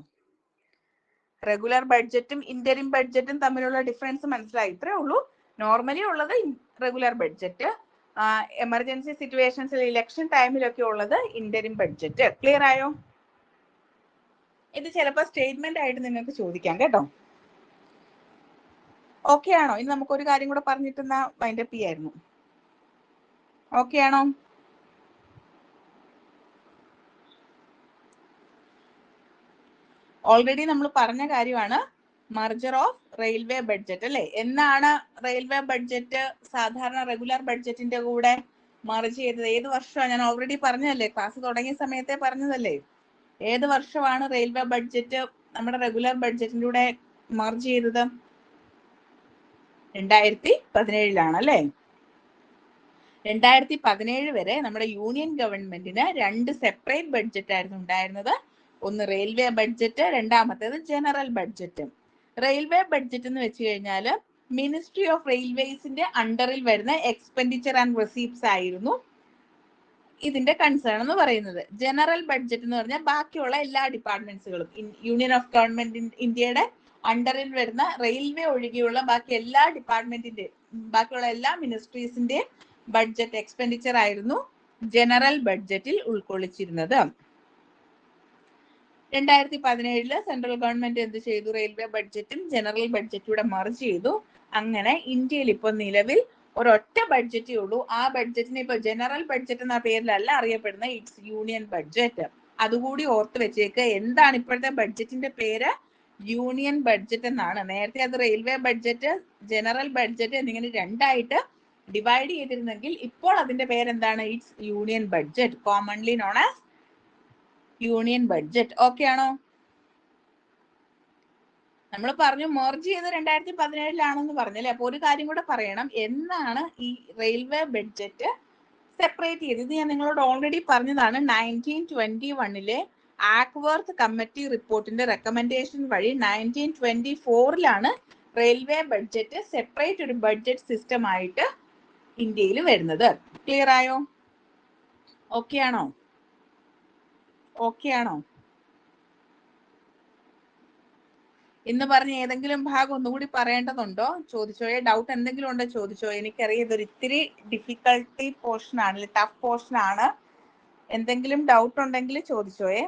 റെഗുലർ ബഡ്ജറ്റും ഇന്ററിം ബഡ്ജറ്റും തമ്മിലുള്ള ഡിഫറൻസ് മനസ്സിലായി. ഇത്രേ ഉള്ളൂ. നോർമലി ഉള്ളത് റെഗുലർ ബഡ്ജറ്റ്, എമർജൻസി സിറ്റുവേഷൻസിൽ ഇലക്ഷൻ ടൈമിലൊക്കെ ഉള്ളത് ഇന്ററിം ബഡ്ജറ്റ്. ക്ലിയർ ആയോ? ഇത് ചിലപ്പോൾ സ്റ്റേറ്റ്മെന്റ് ആയിട്ട് നിങ്ങൾക്ക് ചോദിക്കാം കേട്ടോ. ഓക്കെ ആണോ? ഇനി നമുക്ക് ഒരു കാര്യം കൂടെ പറഞ്ഞിട്ടുന്ന വൈൻഡപ്പ് ചെയ്യായിരുന്നു. ഓക്കെ ആണോ? ഓൾറെഡി നമ്മൾ പറഞ്ഞ കാര്യമാണ് മർജർ ഓഫ് റെയിൽവേ ബഡ്ജറ്റ് അല്ലെ? എന്നാണ് റെയിൽവേ ബഡ്ജറ്റ് സാധാരണ റെഗുലർ ബഡ്ജറ്റിന്റെ കൂടെ മർജ് ചെയ്തത്? ഏത് വർഷമാണ്? ഞാൻ ഓൾറെഡി പറഞ്ഞതല്ലേ, ക്ലാസ് തുടങ്ങിയ സമയത്തെ പറഞ്ഞതല്ലേ. ഏത് വർഷമാണ് റെയിൽവേ ബഡ്ജറ്റ് നമ്മുടെ റെഗുലർ ബഡ്ജറ്റിന്റെ കൂടെ മർജ് ചെയ്തത്? 2017 അല്ലേ? 2017 വരെ നമ്മുടെ യൂണിയൻ ഗവൺമെന്റിന് 2 സെപ്പറേറ്റ് ബഡ്ജറ്റ് ആയിരുന്നു ഉണ്ടായിരുന്നത്. ഒന്ന് റെയിൽവേ ബഡ്ജറ്റ്, രണ്ടാമത്തേത് ജനറൽ ബഡ്ജറ്റ്. റെയിൽവേ ബഡ്ജറ്റ് എന്ന് വെച്ച് കഴിഞ്ഞാൽ മിനിസ്ട്രി ഓഫ് റെയിൽവേസിന്റെ അണ്ടറിൽ വരുന്ന എക്സ്പെൻഡിച്ചർ ആൻഡ് റെസീപ്റ്റ്സ് ആയിരുന്നു ഇതിന്റെ കൺസേൺ എന്ന് പറയുന്നത്. ജനറൽ ബഡ്ജറ്റ് എന്ന് പറഞ്ഞാൽ ബാക്കിയുള്ള എല്ലാ ഡിപ്പാർട്ട്മെന്റ്സുകളും, യൂണിയൻ ഓഫ് ഗവൺമെന്റ് ഇന്ത്യയുടെ അണ്ടറിൽ വരുന്ന റെയിൽവേ ഒഴികെയുള്ള ബാക്കി എല്ലാ ഡിപ്പാർട്ട്മെന്റിന്റെ, ബാക്കിയുള്ള എല്ലാ മിനിസ്ട്രീസിന്റെ ബഡ്ജറ്റ് എക്സ്പെൻഡിച്ചർ ആയിരുന്നു ജനറൽ ബഡ്ജറ്റിൽ ഉൾക്കൊള്ളിച്ചിരുന്നത്. 2017 സെൻട്രൽ ഗവൺമെന്റ് എന്ത് ചെയ്തു? റെയിൽവേ ബഡ്ജറ്റും ജനറൽ ബഡ്ജറ്റും കൂടെ മർജ് ചെയ്തു. അങ്ങനെ ഇന്ത്യയിൽ ഇപ്പോൾ നിലവിൽ ഒരൊറ്റ ബഡ്ജറ്റേ ഉള്ളൂ. ആ ബഡ്ജറ്റിന് ഇപ്പൊ ജനറൽ ബഡ്ജറ്റ് എന്ന പേരിലല്ല അറിയപ്പെടുന്നത്, ഇറ്റ്സ് യൂണിയൻ ബഡ്ജറ്റ്. അതുകൂടി ഓർത്ത് വെച്ചേക്ക്. എന്താണ് ഇപ്പോഴത്തെ ബഡ്ജറ്റിന്റെ പേര്? യൂണിയൻ ബഡ്ജറ്റ് എന്നാണ്. നേരത്തെ അത് റെയിൽവേ ബഡ്ജറ്റ്, ജനറൽ ബഡ്ജറ്റ് എന്നിങ്ങനെ രണ്ടായിട്ട് ഡിവൈഡ് ചെയ്തിരുന്നെങ്കിൽ ഇപ്പോൾ അതിന്റെ പേരെന്താണ്? It's union budget, commonly known as union budget. Okay ആണോ? നമ്മൾ പറഞ്ഞു മെർജ് ചെയ്ത് 2017 പറഞ്ഞല്ലേ. അപ്പൊ ഒരു കാര്യം കൂടെ പറയണം, എന്നാണ് ഈ റെയിൽവേ ബഡ്ജറ്റ് സെപ്പറേറ്റ് ചെയ്തത്? ഇത് ഞാൻ നിങ്ങളോട് ഓൾറെഡി പറഞ്ഞതാണ്. 1921 ആക്വർത്ത് കമ്മിറ്റി റിപ്പോർട്ടിന്റെ റെക്കമെൻഡേഷൻ വഴി 1924 റെയിൽവേ ബഡ്ജറ്റ് സെപ്പറേറ്റ് ഒരു ബഡ്ജറ്റ് സിസ്റ്റം ആയിട്ട് ഇന്ത്യയിൽ വരുന്നത്. ക്ലിയർ ആയോ? ഓക്കെ ആണോ? ഓക്കെ ആണോ? ഇന്ന് പറഞ്ഞ ഏതെങ്കിലും ഭാഗം ഒന്നുകൂടി പറയേണ്ടതുണ്ടോ? ചോദിച്ചോയെ. ഡൗട്ട് എന്തെങ്കിലും ഉണ്ടോ ചോദിച്ചോ. എനിക്കറിയാം ഇതൊരു ഇത്തിരി ഡിഫിക്കൽട്ടി പോർഷൻ ആണ്, ടഫ് പോർഷൻ ആണ്. എന്തെങ്കിലും ഡൗട്ട് ഉണ്ടെങ്കിൽ ചോദിച്ചോയെ.